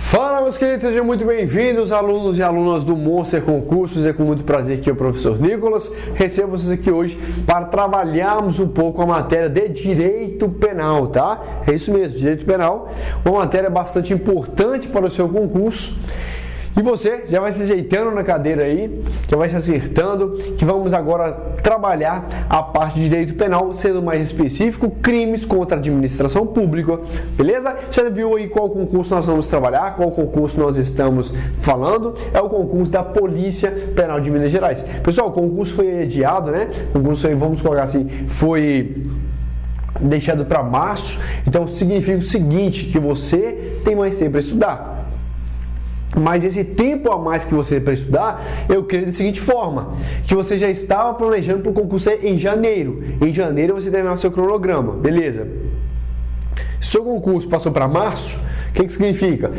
Fala, meus queridos, sejam muito bem-vindos, alunos e alunas do Monster Concursos. É com muito prazer que o professor Nicolas recebo vocês aqui hoje para trabalharmos um pouco a matéria de Direito Penal, tá? É isso mesmo, Direito Penal, uma matéria bastante importante para o seu concurso. E você já vai se ajeitando na cadeira aí, já vai se acertando, que vamos agora trabalhar a parte de direito penal, sendo mais específico, crimes contra a administração pública, beleza? Você viu aí qual concurso nós vamos trabalhar, qual concurso nós estamos falando? É o concurso da Polícia Penal de Minas Gerais. Pessoal, o concurso foi adiado, né? O concurso aí, vamos colocar assim, foi deixado para março, então significa o seguinte, que você tem mais tempo para estudar. Mas esse tempo a mais que você tem para estudar, eu creio da seguinte forma, que você já estava planejando para o concurso em janeiro. Em janeiro você terminar o seu cronograma, beleza? Seu concurso passou para março, o que significa?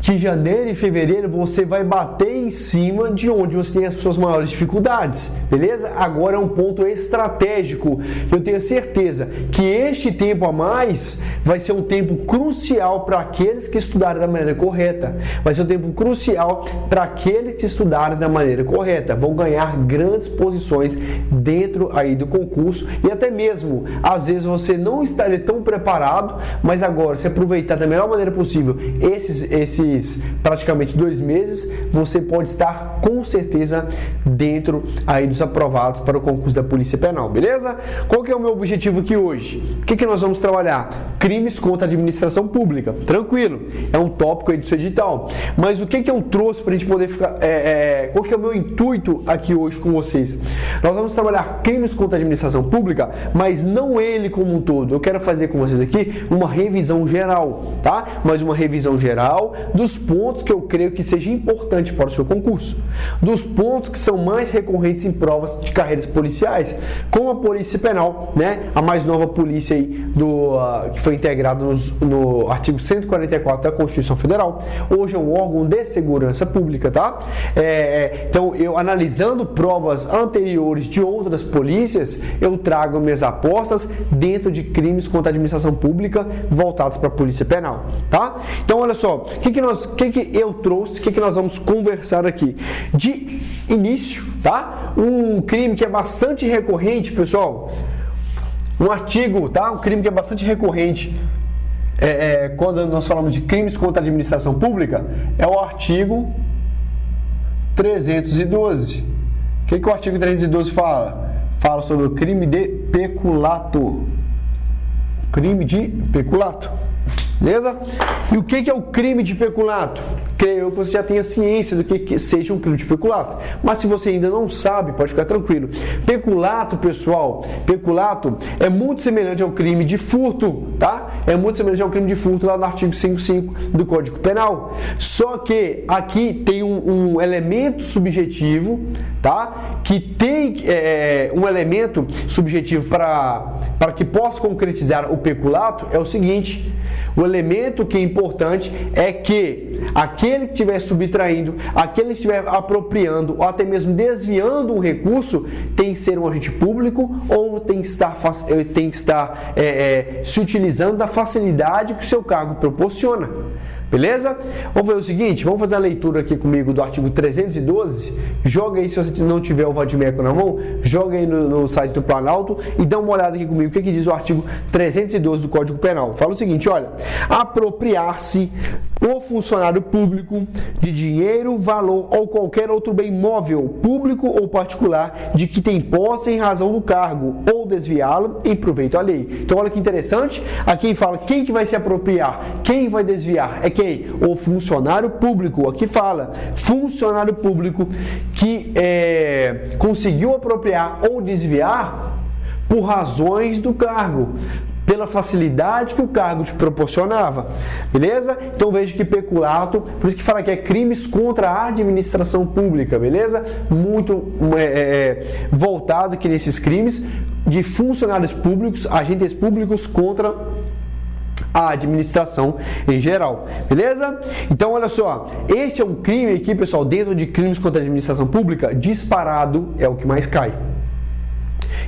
Que em janeiro e fevereiro você vai bater em cima de onde você tem as suas maiores dificuldades, beleza? Agora é um ponto estratégico. Eu tenho certeza que este tempo a mais vai ser um tempo crucial para aqueles que estudarem da maneira correta. Vai ser um tempo crucial para aqueles que estudarem da maneira correta. Vão ganhar grandes posições dentro aí do concurso e até mesmo, às vezes você não estaria tão preparado, mas agora, se aproveitar da melhor maneira possível esses praticamente 2 meses, você pode estar com certeza dentro aí dos aprovados para o concurso da Polícia Penal, beleza? Qual que é o meu objetivo aqui hoje? O que nós vamos trabalhar? Crimes contra a administração pública. Tranquilo, é um tópico aí do seu edital. Mas o que eu trouxe para a gente poder ficar... qual que é o meu intuito aqui hoje com vocês? Nós vamos trabalhar crimes contra a administração pública, mas não ele como um todo. Eu quero fazer com vocês aqui uma revisão geral, tá? Mas uma revisão geral dos pontos que eu creio que seja importante para o seu concurso, dos pontos que são mais recorrentes em provas de carreiras policiais, como a Polícia Penal, né? A mais nova polícia aí que foi integrada no artigo 144 da Constituição Federal. Hoje é um órgão de segurança pública, tá? Então, eu analisando provas anteriores de outras polícias, eu trago minhas apostas dentro de crimes contra a administração pública voltados para a Polícia Penal, tá? Então, olha só, o que eu trouxe, o que nós vamos conversar aqui? De início, tá? Um crime que é bastante recorrente, pessoal, um artigo, tá? Um crime que é bastante recorrente, quando nós falamos de crimes contra a administração pública, é o artigo 312. O que o artigo 312 fala? Fala sobre o crime de peculato. Crime de peculato. Beleza? E o que é o crime de peculato? Creio que você já tenha ciência do que seja um crime de peculato. Mas se você ainda não sabe, pode ficar tranquilo. Peculato, pessoal, peculato é muito semelhante ao crime de furto, tá? É muito semelhante ao crime de furto lá no artigo 55 do Código Penal. Só que aqui tem um elemento subjetivo, tá? Que tem um elemento subjetivo para que possa concretizar o peculato é o seguinte: o elemento que é importante é que aquele que estiver subtraindo, aquele que estiver apropriando ou até mesmo desviando um recurso tem que ser um agente público ou tem que estar se utilizando da facilidade que o seu cargo proporciona. Beleza? Vamos fazer o seguinte, vamos fazer a leitura aqui comigo do artigo 312. Joga aí, se você não tiver o vadimeco na mão, joga aí no site do Planalto e dá uma olhada aqui comigo o que diz o artigo 312 do Código Penal. Fala o seguinte, olha: apropriar-se o funcionário público de dinheiro, valor ou qualquer outro bem móvel, público ou particular, de que tem posse em razão do cargo, ou desviá-lo em proveito à lei. Então olha que interessante, aqui fala quem que vai se apropriar, quem vai desviar, é quem? O funcionário público. Aqui fala funcionário público que conseguiu apropriar ou desviar por razões do cargo, pela facilidade que o cargo te proporcionava, beleza? Então veja que peculato, por isso que fala que é crimes contra a administração pública, beleza? Muito voltado aqui nesses crimes de funcionários públicos, agentes públicos contra a administração em geral, beleza? Então olha só, este é um crime aqui, pessoal, dentro de crimes contra a administração pública, disparado é o que mais cai.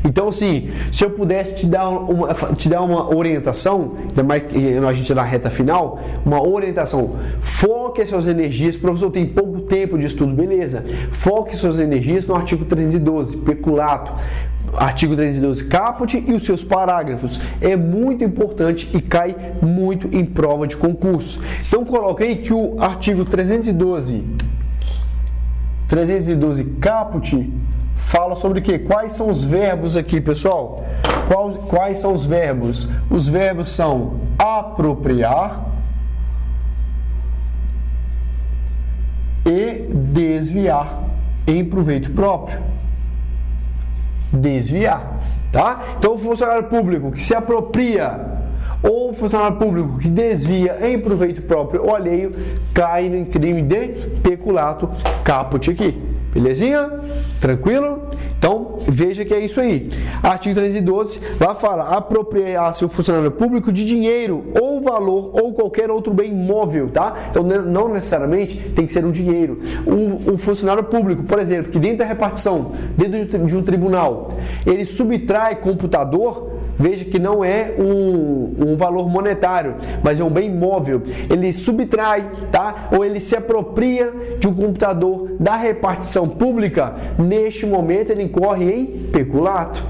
Então, assim, se eu pudesse te dar uma orientação, ainda mais que a gente na reta final, uma orientação, foque as suas energias, professor, tem pouco tempo de estudo, beleza, foque suas energias no artigo 312, peculato, artigo 312 caput e os seus parágrafos. É muito importante e cai muito em prova de concurso. Então, coloque aí que o artigo 312 caput fala sobre o quê? Quais são os verbos aqui, pessoal? Quais são os verbos? Os verbos são apropriar e desviar em proveito próprio. Desviar, tá? Então, o funcionário público que se apropria ou o funcionário público que desvia em proveito próprio ou alheio cai no crime de peculato caput aqui. Belezinha? Tranquilo? Então, veja que é isso aí. Artigo 312, lá fala, apropriar-se o funcionário público de dinheiro ou valor ou qualquer outro bem móvel, tá? Então, não necessariamente tem que ser um dinheiro. O funcionário público, por exemplo, que dentro da repartição, dentro de um tribunal, ele subtrai computador, veja que não é um valor monetário, mas é um bem móvel. Ele subtrai, tá? Ou ele se apropria de um computador da repartição pública. Neste momento, ele incorre em peculato.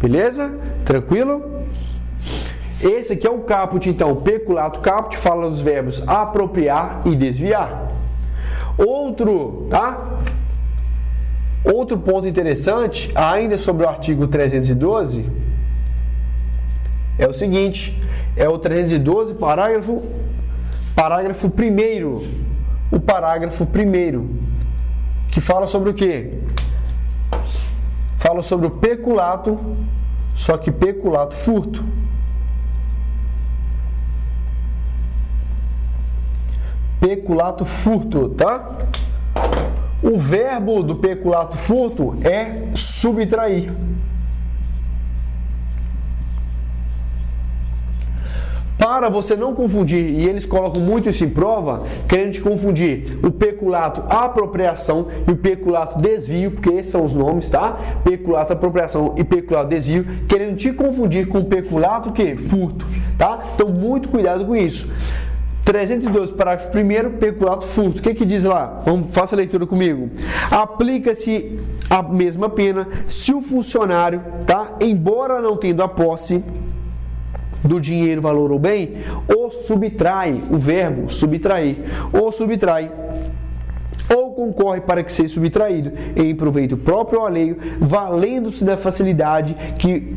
Beleza? Tranquilo? Esse aqui é o caput, então. Peculato caput fala dos verbos apropriar e desviar. Outro ponto interessante, ainda sobre o artigo 312, é o seguinte, é o 312, parágrafo 1º, o parágrafo 1º, que fala sobre o quê? Fala sobre o peculato, só que peculato furto. Peculato furto, tá? O verbo do peculato furto é subtrair. Para você não confundir, e eles colocam muito isso em prova, querendo te confundir o peculato apropriação e o peculato desvio, porque esses são os nomes, tá? Peculato apropriação e peculato desvio, querendo te confundir com o peculato que? Furto, tá? Então, muito cuidado com isso. 312, parágrafo 1º, peculato furto. O que diz lá? Faça a leitura comigo. Aplica-se a mesma pena se o funcionário, tá? Embora não tendo a posse do dinheiro, valor ou bem, ou subtrai, o verbo subtrair, ou subtrai, ou concorre para que seja subtraído em proveito próprio ou alheio, valendo-se da facilidade que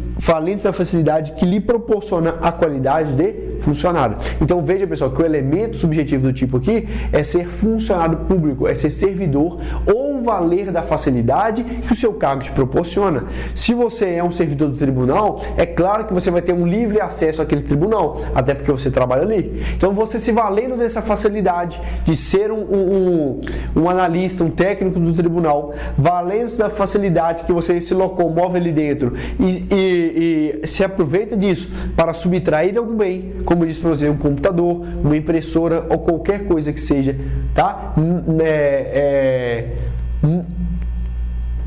lhe proporciona a qualidade de funcionário. Então veja, pessoal, que o elemento subjetivo do tipo aqui é ser funcionário público, é ser servidor ou valer da facilidade que o seu cargo te proporciona. Se você é um servidor do tribunal, é claro que você vai ter um livre acesso àquele tribunal, até porque você trabalha ali. Então você se valendo dessa facilidade de ser um analista, um técnico do tribunal, valendo-se da facilidade que você se locomove ali dentro e se aproveita disso para subtrair algum bem, como diz para você, um computador, uma impressora ou qualquer coisa que seja, tá?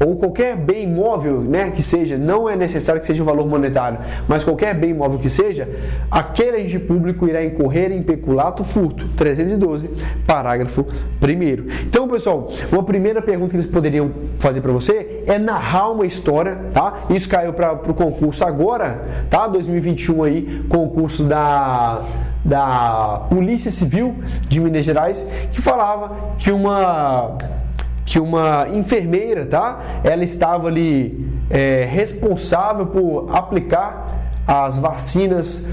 Ou qualquer bem imóvel, né, que seja, não é necessário que seja um valor monetário, mas qualquer bem imóvel que seja, aquele agente público irá incorrer em peculato furto. 312, parágrafo 1º. Então, pessoal, uma primeira pergunta que eles poderiam fazer para você é narrar uma história, tá? Isso caiu para o concurso agora, tá? 2021 aí, concurso da Polícia Civil de Minas Gerais, que falava que uma enfermeira, tá? Ela estava ali responsável por aplicar as vacinas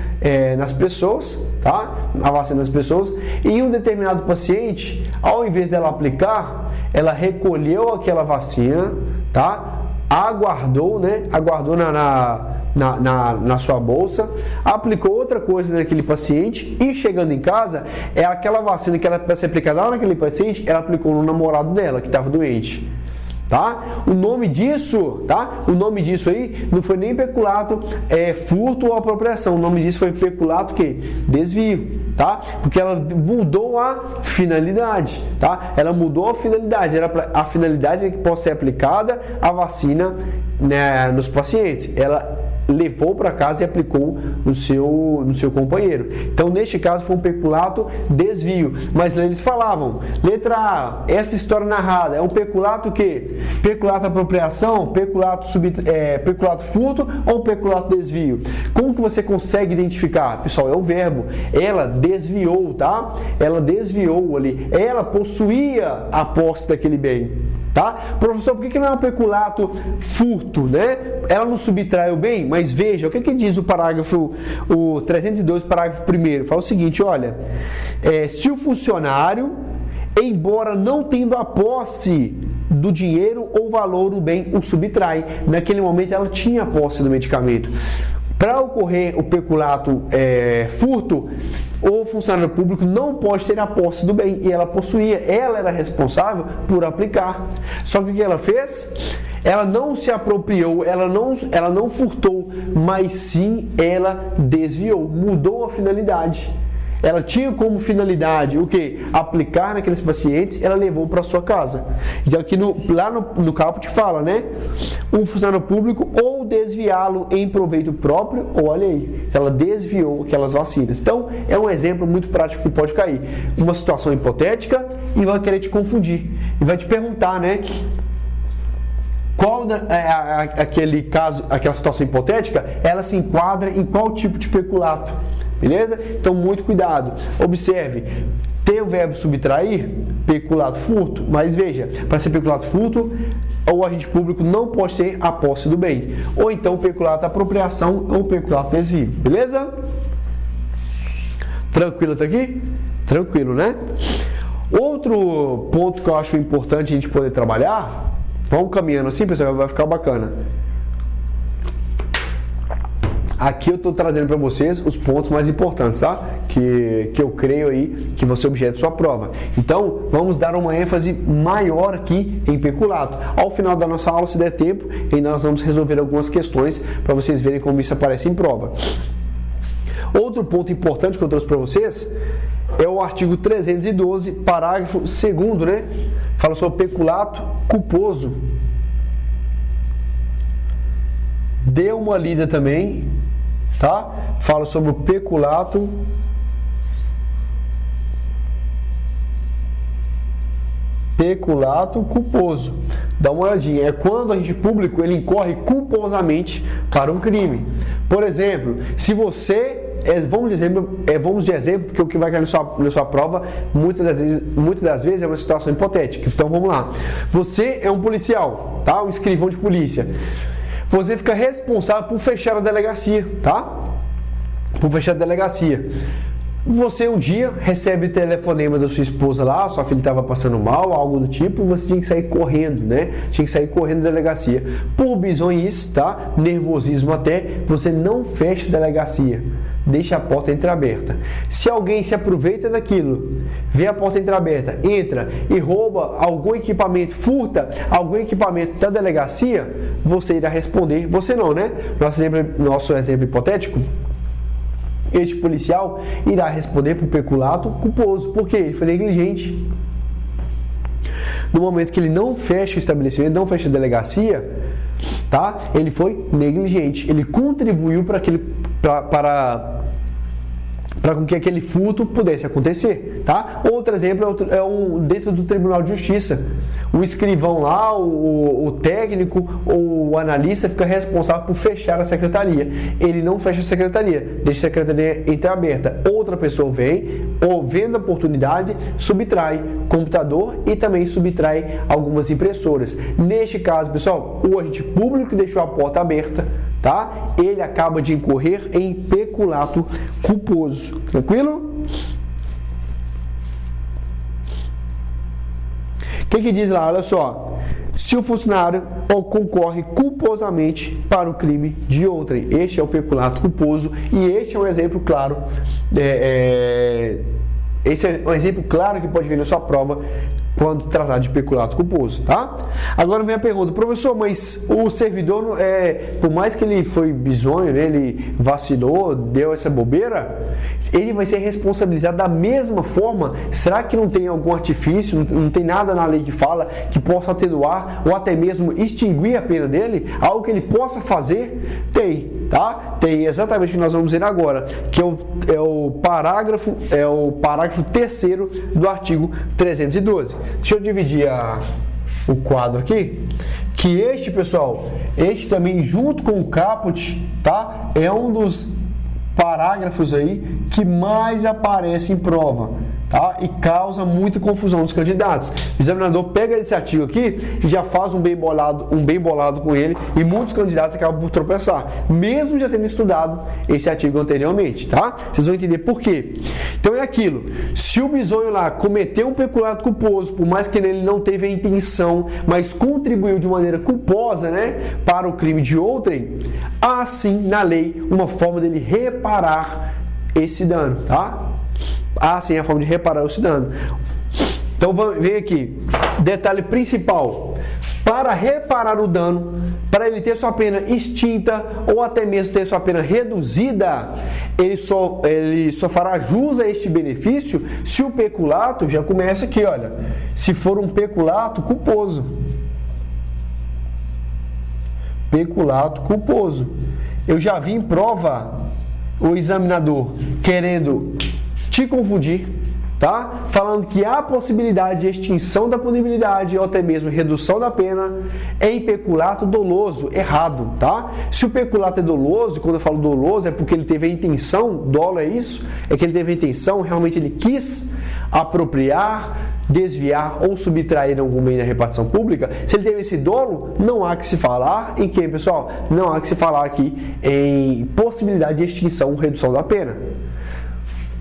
nas pessoas, tá? A vacina nas pessoas, e um determinado paciente, ao invés dela aplicar, ela recolheu aquela vacina, tá? Aguardou, né? Aguardou na sua bolsa, aplicou outra coisa naquele paciente e chegando em casa, aquela vacina que era para ser aplicada lá naquele paciente, ela aplicou no namorado dela, que estava doente. Tá? O nome disso, tá? O nome disso aí não foi nem peculato, furto ou apropriação. O nome disso foi peculato que desvio, tá? Porque ela mudou a finalidade, tá? Ela mudou a finalidade. A finalidade é que possa ser aplicada a vacina, né, nos pacientes. Ela levou para casa e aplicou no seu companheiro. Então, neste caso, foi um peculato desvio. Mas eles falavam, letra A, essa história narrada é um peculato que? Peculato apropriação, peculato furto ou peculato desvio? Como que você consegue identificar? Pessoal, é o verbo. Ela desviou, tá? Ela desviou ali. Ela possuía a posse daquele bem. Tá? Professor, por que não é um peculato furto, né? Ela não subtrai o bem, mas veja, o que diz o parágrafo, o 302, parágrafo 1º? Fala o seguinte, olha, se o funcionário, embora não tendo a posse do dinheiro ou valor do bem, o subtrai. Naquele momento ela tinha a posse do medicamento. Para ocorrer o peculato furto, o funcionário público não pode ter a posse do bem, e ela possuía, ela era responsável por aplicar. Só que o que ela fez? Ela não se apropriou, ela não furtou, mas sim ela desviou, mudou a finalidade. Ela tinha como finalidade o que? Aplicar naqueles pacientes, ela levou para sua casa. Então aqui lá no caput fala, né? Um funcionário público ou desviá-lo em proveito próprio ou alheio. Ela desviou aquelas vacinas. Então é um exemplo muito prático que pode cair. Uma situação hipotética e vai querer te confundir. E vai te perguntar, né? Qual aquele caso, aquela situação hipotética, ela se enquadra em qual tipo de peculato? Beleza? Então, muito cuidado. Observe, tem o verbo subtrair, peculato furto, mas veja, para ser peculato furto, o agente público não pode ter a posse do bem. Ou então, peculato apropriação ou peculato desvio. Beleza? Tranquilo até aqui? Tranquilo, né? Outro ponto que eu acho importante a gente poder trabalhar, vamos caminhando assim, pessoal, vai ficar bacana. Aqui eu estou trazendo para vocês os pontos mais importantes, tá? Que eu creio aí que você objeto sua prova. Então, vamos dar uma ênfase maior aqui em peculato. Ao final da nossa aula, se der tempo, e nós vamos resolver algumas questões para vocês verem como isso aparece em prova. Outro ponto importante que eu trouxe para vocês é o artigo 312, parágrafo 2º, né? Fala sobre peculato culposo. Dê uma lida também, tá? Fala sobre o peculato culposo. Dá uma olhadinha. É quando o agente público ele incorre culposamente para um crime. Por exemplo, se você vamos de exemplo, porque o que vai cair na sua prova muitas das vezes é uma situação hipotética. Então vamos lá. Você é um policial, tá? Um escrivão de polícia. Você fica responsável por fechar a delegacia, tá? Por fechar a delegacia. Você um dia recebe o telefonema da sua esposa lá, sua filha estava passando mal, algo do tipo, você tinha que sair correndo, né? Tinha que sair correndo da delegacia. Por bizonhice, tá? Nervosismo até, você não fecha a delegacia. Deixa a porta entreaberta. Se alguém se aproveita daquilo, vê a porta entreaberta, entra e rouba algum equipamento, furta algum equipamento da delegacia, você irá responder. Você não, né? Nosso exemplo hipotético, este policial irá responder por peculato culposo. Por quê? Ele foi negligente. No momento que ele não fecha o estabelecimento, não fecha a delegacia, tá? Ele foi negligente. Ele contribuiu para com que aquele furto pudesse acontecer, tá? Outro exemplo dentro do Tribunal de Justiça. O escrivão lá, o técnico ou o analista fica responsável por fechar a secretaria. Ele não fecha a secretaria, deixa a secretaria entreaberta. Outra pessoa vem, ou vendo a oportunidade, subtrai computador e também subtrai algumas impressoras. Neste caso, pessoal, o agente público deixou a porta aberta, tá? Ele acaba de incorrer em peculato culposo. Tranquilo? O que diz lá? Olha só. Se o funcionário concorre culposamente para o crime de outrem. Este é o peculato culposo e este é um exemplo claro Esse é um exemplo claro que pode vir na sua prova quando tratar de peculato culposo, tá? Agora vem a pergunta, professor, mas o servidor, por mais que ele foi bizonho, né, ele vacilou, deu essa bobeira, ele vai ser responsabilizado da mesma forma? Será que não tem algum artifício, não tem nada na lei que fala que possa atenuar ou até mesmo extinguir a pena dele? Algo que ele possa fazer? Tem, tá? Tem exatamente o que nós vamos ver agora, que é o parágrafo 3º do artigo 312. Deixa eu dividir o quadro aqui, que este, pessoal, este também junto com o caput, tá? É um dos parágrafos aí que mais aparece em prova, tá? E causa muita confusão nos candidatos. O examinador pega esse artigo aqui e já faz um bem bolado com ele, e muitos candidatos acabam por tropeçar, mesmo já tendo estudado esse artigo anteriormente, tá? Vocês vão entender por quê. Então é aquilo, se o bisonho lá cometeu um peculato culposo, por mais que ele não teve a intenção, mas contribuiu de maneira culposa, né, para o crime de outrem, há sim na lei uma forma dele reparar esse dano, tá? Há sim a forma de reparar esse dano. Então vem aqui, detalhe principal: para reparar o dano, para ele ter sua pena extinta ou até mesmo ter sua pena reduzida, ele só fará jus a este benefício se o peculato, já começa aqui, olha, se for um peculato culposo. Peculato culposo. Eu já vi em prova o examinador querendo te confundir, tá? Falando que há possibilidade de extinção da punibilidade ou até mesmo redução da pena em peculato doloso. Errado, tá? Se o peculato é doloso, quando eu falo doloso é porque ele teve a intenção, dolo é isso, é que ele teve a intenção, realmente ele quis apropriar, desviar ou subtrair algum bem da repartição pública. Se ele teve esse dolo, não há que se falar em quem, pessoal? Não há que se falar aqui em possibilidade de extinção ou redução da pena.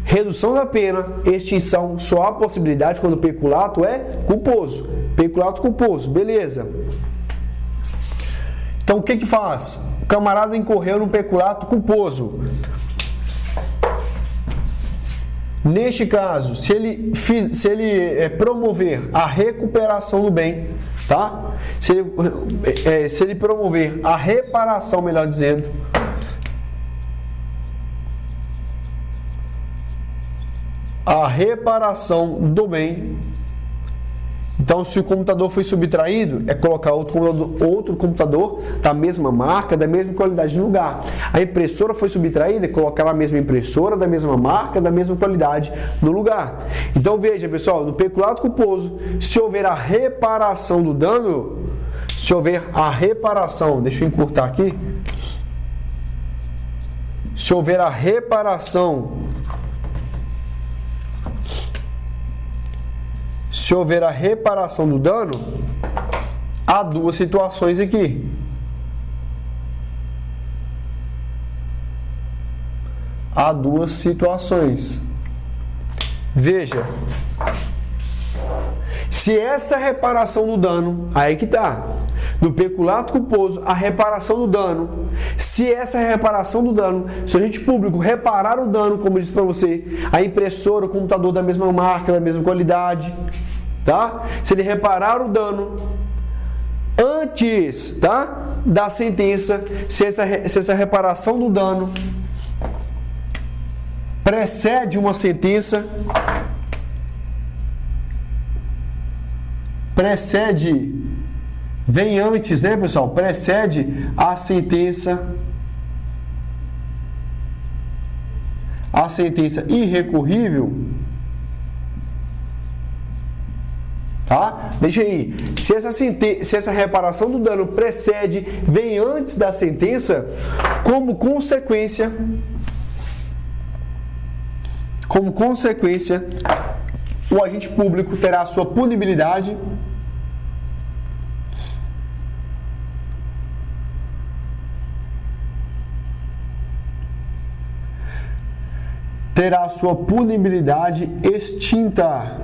Redução da pena, extinção, só há possibilidade quando o peculato é culposo. Peculato culposo, beleza. Então o que faz? O camarada incorreu num peculato culposo. Neste caso, se ele promover a recuperação do bem, tá? Se ele promover a reparação, melhor dizendo, a reparação do bem. Então, se o computador foi subtraído, é colocar outro computador da mesma marca, da mesma qualidade no lugar. A impressora foi subtraída, é colocar a mesma impressora, da mesma marca, da mesma qualidade no lugar. Então, veja, pessoal, no peculato culposo, se houver a reparação do dano, se houver a reparação, deixa eu encurtar aqui, se houver a reparação, se houver a reparação do dano, há duas situações aqui. Há duas situações. Veja, se essa reparação do dano, aí que tá, no peculato culposo, a reparação do dano, se essa reparação do dano, se o agente público reparar o dano, como eu disse para você, a impressora, o computador da mesma marca, da mesma qualidade, tá? Se ele reparar o dano antes, tá, da sentença, se essa reparação do dano precede uma sentença, vem antes, né, pessoal? Precede a sentença irrecorrível, tá? Deixa aí. Se essa reparação do dano vem antes da sentença, como consequência, o agente público terá a sua punibilidade extinta.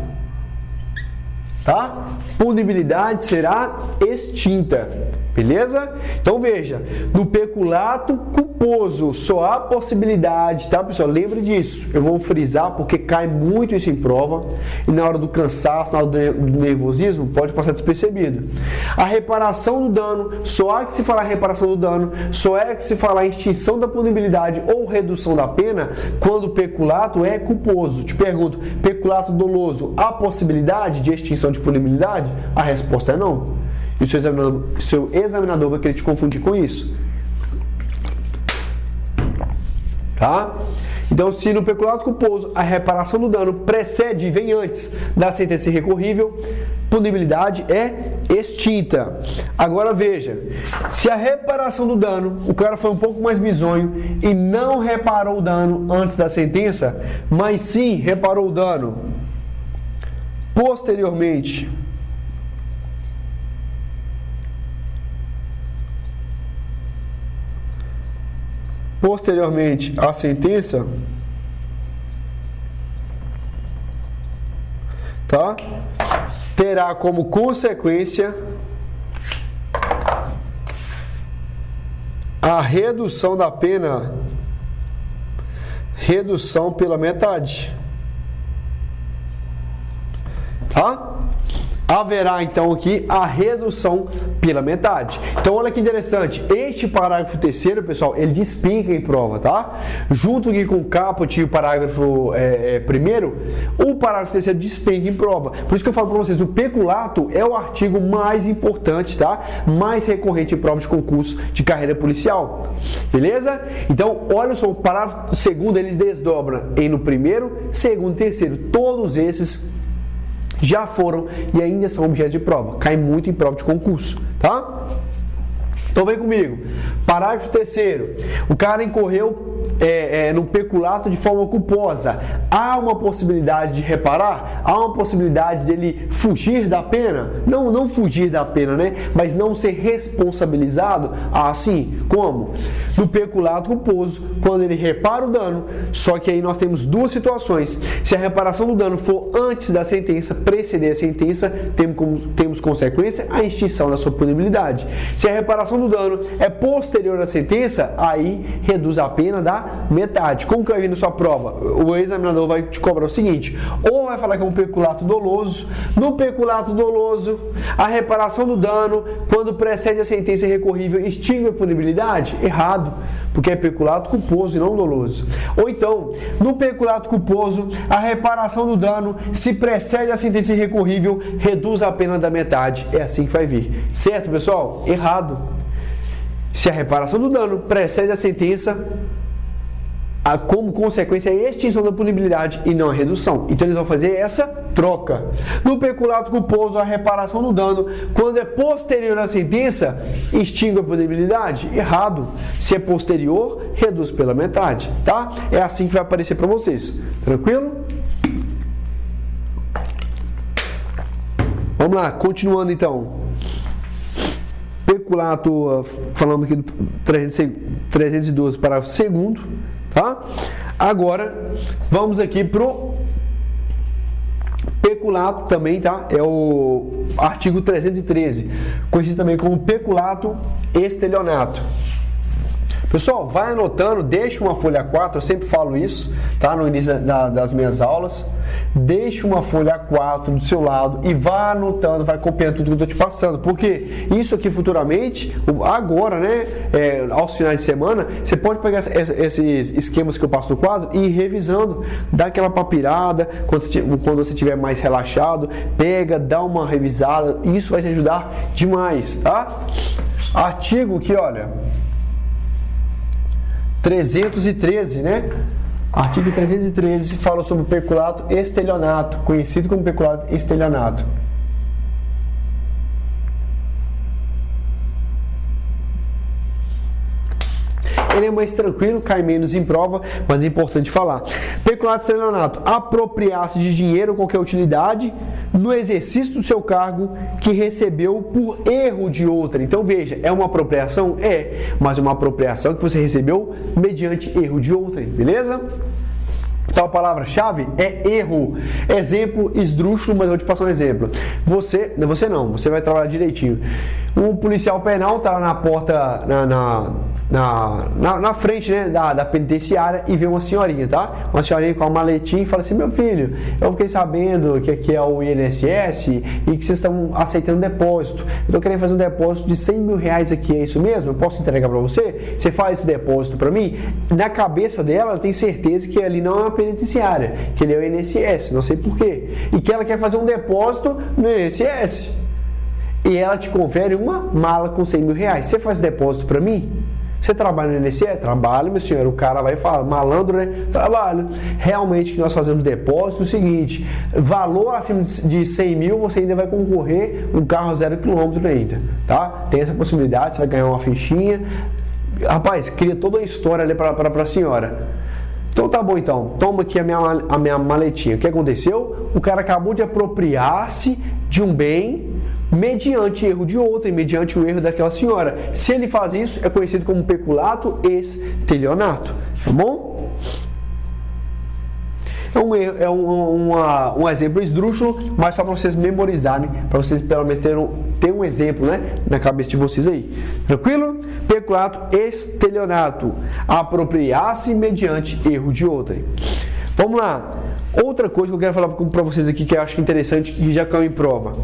tá? Punibilidade será extinta, beleza? Então veja, no peculato culposo só há possibilidade, tá, pessoal? Lembre disso, eu vou frisar porque cai muito isso em prova e na hora do cansaço, na hora do nervosismo, pode passar despercebido. A reparação do dano, só há que se falar reparação do dano, só é que se falar extinção da punibilidade ou redução da pena quando o peculato é culposo. Te pergunto, peculato doloso, há possibilidade de extinção de punibilidade? A resposta é não. E o seu examinador vai querer te confundir com isso. Tá? Então, se no peculato culposo a reparação do dano precede e vem antes da sentença irrecorrível, punibilidade é extinta. Agora veja, se a reparação do dano, o cara foi um pouco mais bizonho e não reparou o dano antes da sentença, mas sim reparou o dano posteriormente, à sentença, tá? Terá como consequência a redução da pena, redução pela metade, tá? Haverá então aqui a redução pela metade. Então olha que interessante, este parágrafo terceiro, pessoal, ele despenca em prova, tá? Junto aqui com o caput e o parágrafo primeiro, o parágrafo terceiro despenca em prova. Por isso que eu falo para vocês, o peculato é o artigo mais importante, tá? Mais recorrente em prova de concurso de carreira policial, beleza? Então olha só, o parágrafo segundo ele desdobra em no primeiro, segundo e terceiro, todos esses já foram e ainda são objeto de prova. Cai muito em prova de concurso, tá? Então vem comigo. Parágrafo terceiro. O cara incorreu no peculato de forma culposa. Há uma possibilidade de reparar? Há uma possibilidade dele fugir da pena? Não fugir da pena, né? Mas não ser responsabilizado? Assim, como? No peculato culposo, quando ele repara o dano, só que aí nós temos duas situações. Se a reparação do dano for antes da sentença, preceder a sentença, temos consequência, a extinção da sua punibilidade. Se a reparação do dano é posterior à sentença, aí reduz a pena da metade. Como que vai vir na sua prova? O examinador vai te cobrar o seguinte, ou vai falar que é um peculato doloso. No peculato doloso, a reparação do dano, quando precede a sentença irrecorrível, extingue a punibilidade? Errado, porque é peculato culposo e não doloso. Ou então, no peculato culposo, a reparação do dano, se precede a sentença irrecorrível, reduz a pena da metade. É assim que vai vir. Certo, pessoal? Errado. Se a reparação do dano precede a sentença, como consequência é a extinção da punibilidade e não a redução. Então eles vão fazer essa troca. No peculato culposo, a reparação do dano, quando é posterior à sentença, extingue a punibilidade? Errado. Se é posterior, reduz pela metade, tá? É assim que vai aparecer para vocês. Tranquilo? Vamos lá, continuando então. Peculato, falamos aqui do 312, parágrafo 2º, tá? Agora, vamos aqui pro peculato também, tá? É o artigo 313, conhecido também como peculato estelionato. Pessoal, vai anotando, deixa uma folha A4, eu sempre falo isso, tá? No início das minhas aulas. Deixa uma folha A4 do seu lado e vá anotando, vai copiando tudo que eu estou te passando. Porque isso aqui futuramente, agora, né, aos finais de semana, você pode pegar esses esquemas que eu passo no quadro e ir revisando, dá aquela papirada, quando você estiver mais relaxado, pega, dá uma revisada, isso vai te ajudar demais, tá? Artigo que, olha, 313, né? Artigo 313 fala sobre o peculato estelionato, conhecido como peculato estelionato. Ele é mais tranquilo, cai menos em prova, mas é importante falar. Peculato estelionato, apropriar-se de dinheiro ou qualquer utilidade no exercício do seu cargo que recebeu por erro de outra. Então veja, é uma apropriação? É, mas uma apropriação que você recebeu mediante erro de outra, beleza? Tal palavra-chave é erro. Exemplo esdrúxulo, mas eu vou te passar um exemplo. Você vai trabalhar direitinho. Um policial penal tá lá na porta, na frente, né, da penitenciária e vê uma senhorinha, tá? Uma senhorinha com uma maletinha e fala assim: meu filho, eu fiquei sabendo que aqui é o INSS e que vocês estão aceitando depósito. Eu tô querendo fazer um depósito de 100 mil reais aqui, é isso mesmo? Eu posso entregar para você? Você faz esse depósito para mim? Na cabeça dela, ela tem certeza que ali não é uma penitenciária, que ele é o INSS, não sei porquê. E que ela quer fazer um depósito no INSS. E ela te confere uma mala com 100 mil reais. Você faz depósito para mim? Você trabalha no INSS? Trabalho, meu senhor. O cara vai falar: malandro, né? Trabalho. Realmente que nós fazemos depósito, é o seguinte: valor acima de 100 mil, você ainda vai concorrer um carro 0 km ainda, tá? Tem essa possibilidade, você vai ganhar uma fichinha. Rapaz, cria toda a história ali para a senhora. Então tá bom, então. Toma aqui a minha maletinha. O que aconteceu? O cara acabou de apropriar-se de um bem mediante erro de outra, mediante o erro daquela senhora. Se ele faz isso, é conhecido como peculato estelionato. Tá bom? É um exemplo esdrúxulo, mas só para vocês memorizarem, para vocês pelo menos ter um exemplo, né, na cabeça de vocês aí. Tranquilo? Peculato estelionato. Apropriar-se mediante erro de outra. Vamos lá. Outra coisa que eu quero falar para vocês aqui que eu acho interessante e já caiu em prova.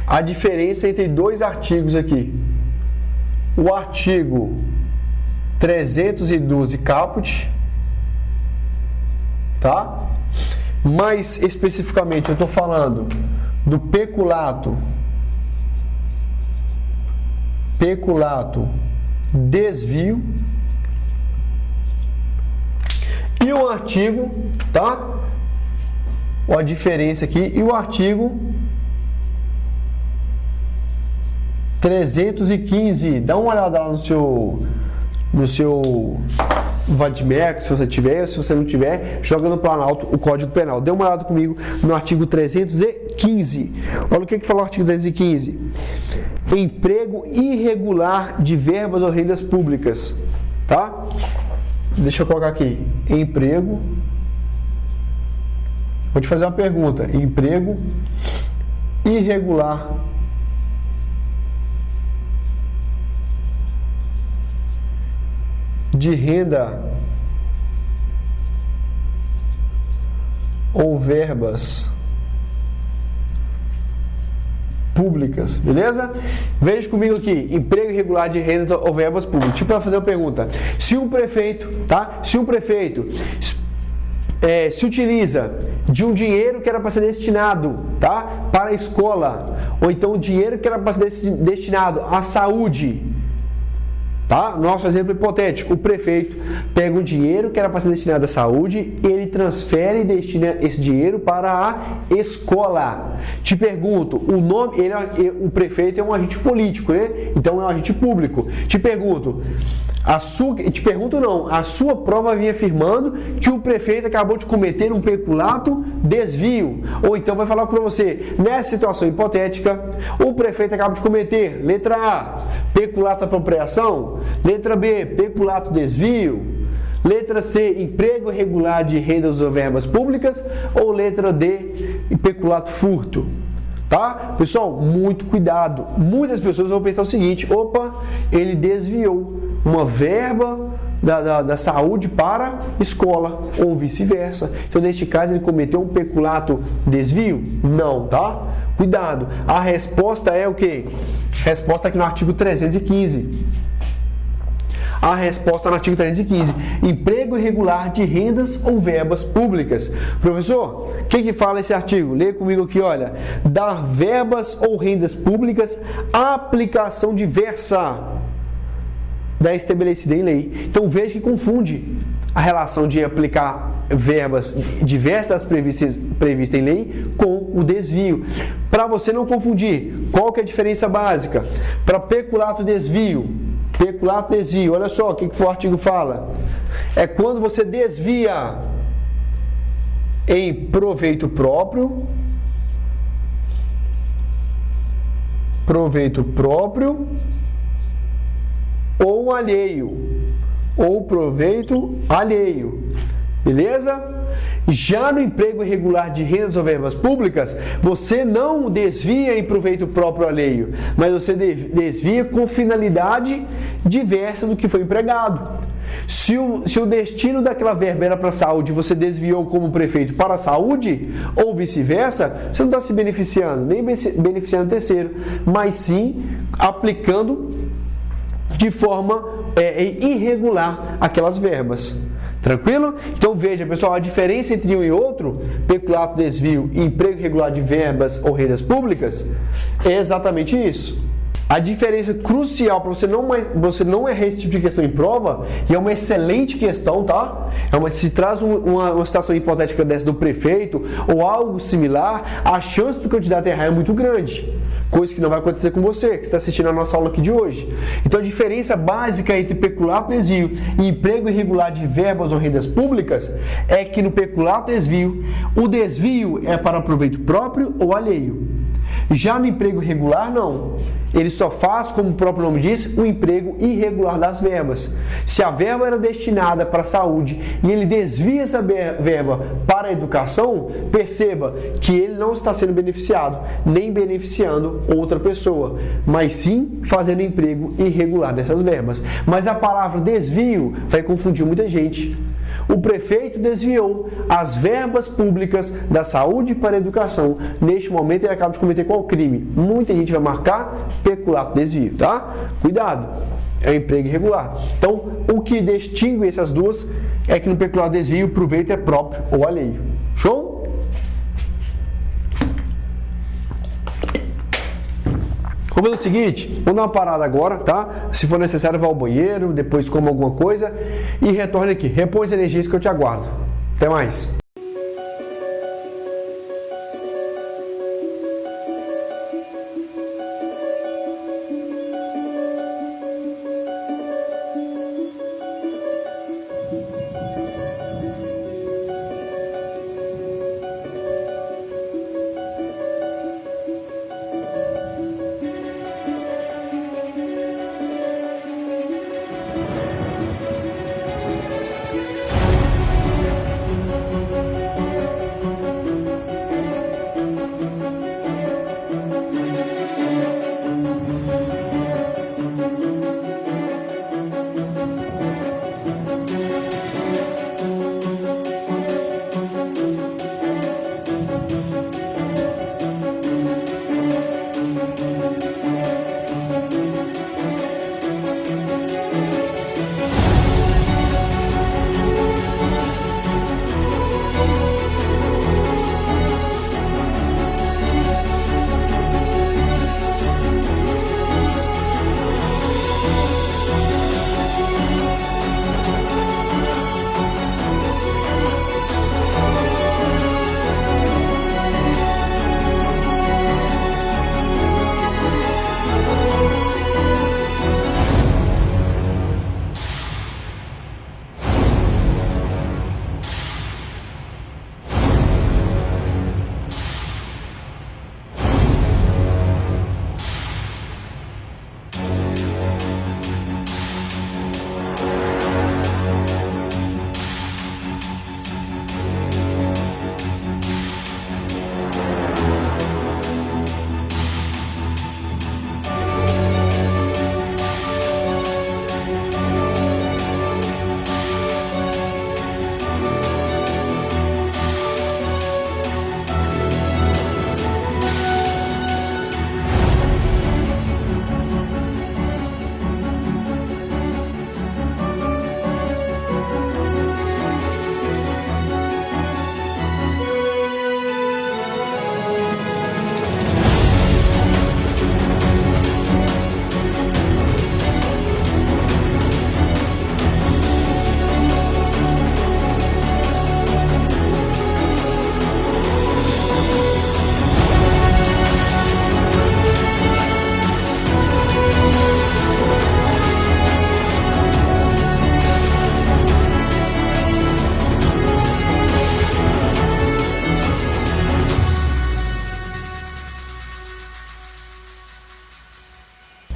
A diferença entre dois artigos aqui. O artigo 312 caput, tá? Mais especificamente, eu estou falando do peculato desvio, e o artigo, tá? A diferença aqui, e o artigo 315, dá uma olhada lá no seu Vadmec, se você tiver, se você não tiver, joga no Planalto o Código Penal. Dê uma olhada comigo no artigo 315. Olha o que fala o artigo 315. Emprego irregular de verbas ou rendas públicas, tá? Deixa eu colocar aqui. Emprego. Vou te fazer uma pergunta. Emprego irregular de renda ou verbas públicas, beleza? Veja comigo aqui, emprego irregular de renda ou verbas públicas. Tipo, para fazer uma pergunta: se um prefeito, tá? Se um prefeito se utiliza de um dinheiro que era para ser destinado, tá, para a escola, ou então o dinheiro que era para ser destinado à saúde, tá? Nosso exemplo hipotético: o prefeito pega um dinheiro que era para ser destinado à saúde, ele transfere e destina esse dinheiro para a escola. Te pergunto, o prefeito é um agente político, né? Então é um agente público. Te pergunto, a sua prova vinha afirmando que o prefeito acabou de cometer um peculato desvio. Ou então vai falar para você, nessa situação hipotética, o prefeito acaba de cometer, letra A, peculato apropriação, letra B, peculato desvio, letra C, emprego irregular de rendas ou verbas públicas, ou letra D, peculato furto. Tá? Pessoal, muito cuidado. Muitas pessoas vão pensar o seguinte: opa, ele desviou uma verba da saúde para escola, ou vice-versa. Então, neste caso, ele cometeu um peculato desvio? Não, tá? Cuidado. A resposta é o quê? Resposta aqui no artigo 315. A resposta no artigo 315. Emprego irregular de rendas ou verbas públicas. Professor, o que fala esse artigo? Lê comigo aqui, olha. Dar verbas ou rendas públicas aplicação diversa da estabelecida em lei. Então veja que confunde a relação de aplicar verbas diversas previstas em lei com o desvio. Para você não confundir, qual que é a diferença básica? Para peculato desvio, olha só o que o artigo fala. É quando você desvia em proveito próprio, ou alheio, ou proveito alheio. Beleza? Já no emprego irregular de rendas ou verbas públicas, você não desvia em proveito próprio alheio, mas você desvia com finalidade diversa do que foi empregado. Se o destino daquela verba era para a saúde e você desviou como prefeito para a saúde, ou vice-versa, você não está se beneficiando, nem beneficiando o terceiro, mas sim aplicando de forma irregular aquelas verbas. Tranquilo? Então veja, pessoal, a diferença entre um e outro, peculato, desvio e emprego irregular de verbas ou rendas públicas, é exatamente isso. A diferença crucial para você não errar esse tipo de questão em prova, e é uma excelente questão, tá? Se traz uma situação hipotética dessa do prefeito ou algo similar, a chance do candidato errar é muito grande. Coisa que não vai acontecer com você, que está assistindo a nossa aula aqui de hoje. Então a diferença básica entre peculato, desvio e emprego irregular de verbas ou rendas públicas é que no peculato, desvio, o desvio é para proveito próprio ou alheio. Já no emprego irregular, não. Ele só faz, como o próprio nome diz, um emprego irregular das verbas. Se a verba era destinada para a saúde e ele desvia essa verba para a educação, perceba que ele não está sendo beneficiado, nem beneficiando outra pessoa, mas sim fazendo emprego irregular dessas verbas. Mas a palavra desvio vai confundir muita gente. O prefeito desviou as verbas públicas da saúde para a educação. Neste momento ele acaba de cometer qual crime? Muita gente vai marcar peculato, desvio, tá? Cuidado, é um emprego irregular. Então, o que distingue essas duas é que no peculato, desvio, o proveito é próprio ou alheio. Show? Vamos fazer o seguinte, vamos dar uma parada agora, tá? Se for necessário, vá ao banheiro, depois coma alguma coisa e retorne aqui. Repõe as energias que eu te aguardo. Até mais.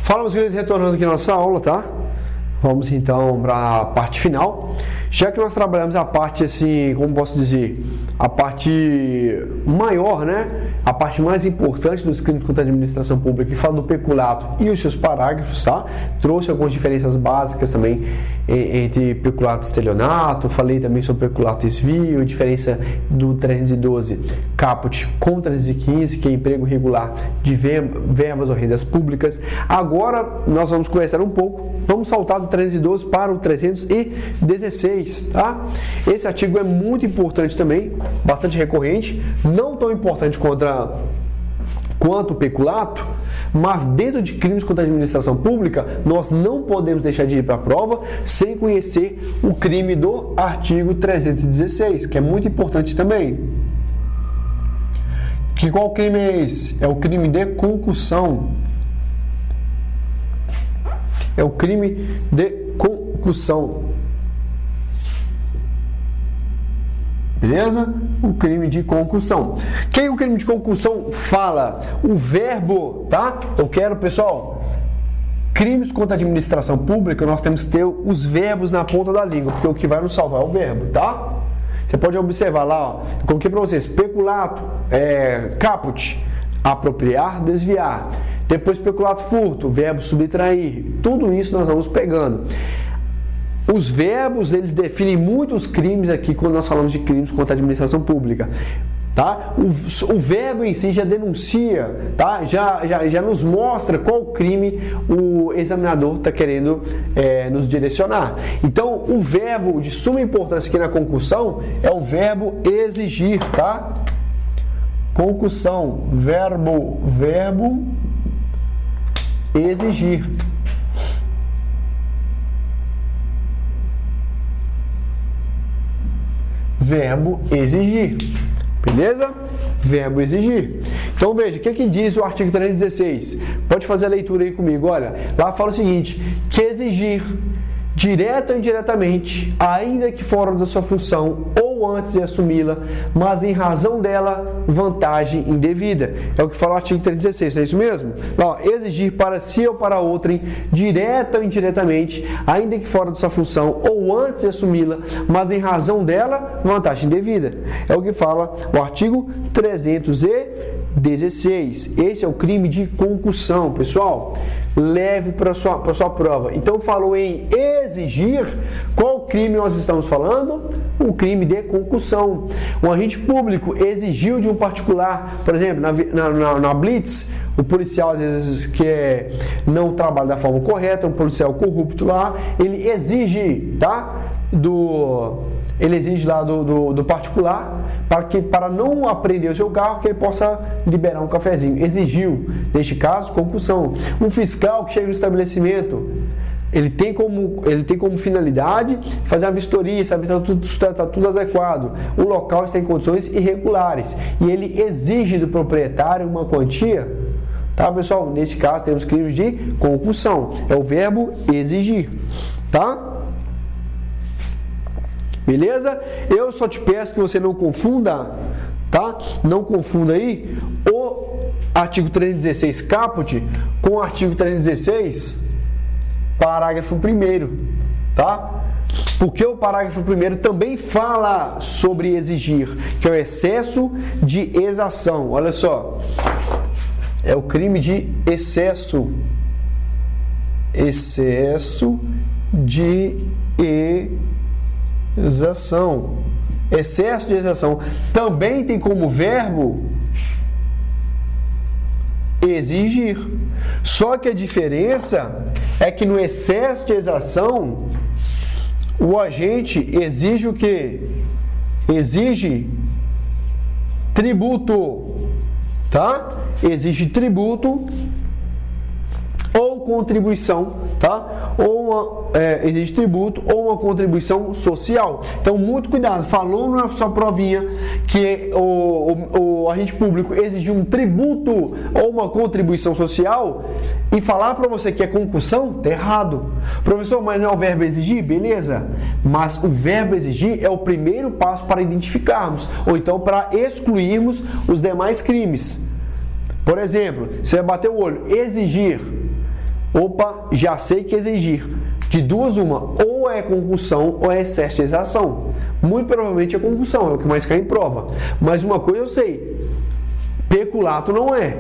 Fala, meus queridos, retornando aqui na nossa aula, tá? Vamos então para a parte final. Já que nós trabalhamos a parte assim, como posso dizer, a parte maior, né? A parte mais importante dos crimes contra a administração pública, que fala do peculato e os seus parágrafos, tá? Trouxe algumas diferenças básicas também entre peculato e estelionato, falei também sobre peculato e desvio, diferença do 312 caput com 315, que é emprego regular de verbas ou rendas públicas. Agora nós vamos conversar um pouco, vamos saltar do 312 para o 316, tá? Esse artigo é muito importante também, bastante recorrente, não tão importante quanto o peculato, mas dentro de crimes contra a administração pública, nós não podemos deixar de ir para a prova sem conhecer o crime do artigo 316, que é muito importante também. Que qual crime é esse? É o crime de concussão. É o crime de concussão. Beleza? O crime de concussão. Quem o crime de concussão fala? O verbo, tá? Eu quero, pessoal, crimes contra a administração pública, nós temos que ter os verbos na ponta da língua, porque o que vai nos salvar é o verbo, tá? Você pode observar lá, ó, eu coloquei para vocês, peculato, caput, apropriar, desviar. Depois peculato, furto, verbo subtrair. Tudo isso nós vamos pegando. Os verbos, eles definem muitos crimes aqui quando nós falamos de crimes contra a administração pública, tá? O verbo em si já denuncia, tá? Já nos mostra qual crime o examinador está querendo nos direcionar. Então, o verbo de suma importância aqui na concussão é o verbo exigir, tá? Concussão, verbo exigir. Verbo exigir, beleza? Verbo exigir. Então veja, o que diz o artigo 316? Pode fazer a leitura aí comigo, olha. Lá fala o seguinte, que exigir, direto ou indiretamente, ainda que fora da sua função ou antes de assumi-la, mas em razão dela, vantagem indevida. É o que fala o artigo 316, não é isso mesmo? Ó, exigir para si ou para outrem, direta ou indiretamente, ainda que fora da sua função ou antes de assumi-la, mas em razão dela, vantagem indevida. É o que fala o artigo 316. Esse é o crime de concussão, pessoal. Leve para sua prova. Então, falou em exigir. Qual crime nós estamos falando? O crime de concussão. Um agente público exigiu de um particular, por exemplo, na Blitz, o policial, às vezes, que não trabalha da forma correta, um policial corrupto lá, ele exige, tá? Ele exige lá do particular para não apreender o seu carro, que ele possa liberar um cafezinho. Exigiu, neste caso, concussão. Um fiscal que chega no estabelecimento, ele tem como finalidade fazer uma vistoria, saber se está tudo adequado. O local está em condições irregulares e ele exige do proprietário uma quantia. Tá, pessoal? Neste caso, temos crimes de concussão. É o verbo exigir. Tá? Beleza? Eu só te peço que você não confunda, tá? Não confunda aí o artigo 316 caput com o artigo 316 parágrafo 1º, tá? Porque o parágrafo 1º também fala sobre exigir, que é o excesso de exação. Olha só, é o crime de excesso de exação. Excesso de exação também tem como verbo exigir. Só que a diferença é que no excesso de exação o agente exige o quê? Exige tributo, tá? Exige tributo ou contribuição, tá? Existe tributo ou uma contribuição social. Então, muito cuidado. Falou na sua provinha que o agente público exigiu um tributo ou uma contribuição social e falar para você que é concussão, tá errado. Professor, mas não é o verbo exigir? Beleza. Mas o verbo exigir é o primeiro passo para identificarmos, ou então para excluirmos os demais crimes. Por exemplo, você vai bater o olho, exigir. Opa, já sei que exigir. De duas, uma, ou é concussão ou é excesso de exação. Muito provavelmente é concussão, é o que mais cai em prova. Mas uma coisa eu sei, peculato não é,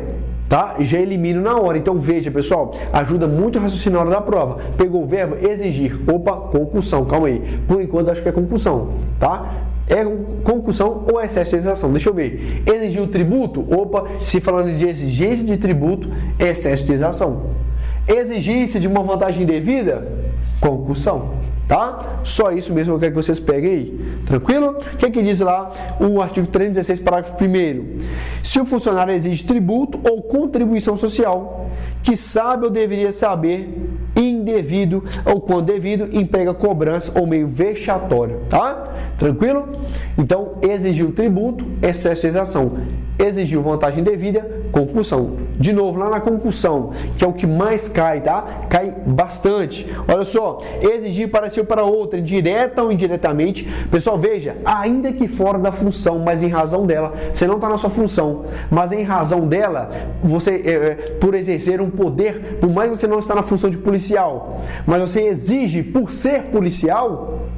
tá? Já elimino na hora. Então veja, pessoal, ajuda muito o raciocínio na hora da prova. Pegou o verbo exigir, opa, concussão, calma aí. Por enquanto acho que é concussão, tá? É concussão ou excesso de exação? Deixa eu ver. Exigir o tributo, opa, se falando de exigência de tributo, é excesso de exação. Exigência de uma vantagem indevida, concussão, tá? Só isso mesmo que eu quero que vocês peguem aí, tranquilo? O que é que diz lá o artigo 316, parágrafo 1º? Se o funcionário exige tributo ou contribuição social, que sabe ou deveria saber, indevido ou quando devido, emprega cobrança ou meio vexatório, tá? Tranquilo? Então, exigiu tributo, excesso de exação. Exigiu vantagem devida, concussão. De novo, lá na concussão, que é o que mais cai, tá? Cai bastante. Olha só, exigir para si ou para outra, direta ou indiretamente. Pessoal, veja, ainda que fora da função, mas em razão dela, você não está na sua função, mas em razão dela, você, por exercer um poder, por mais que você não está na função de policial, mas você exige por ser policial,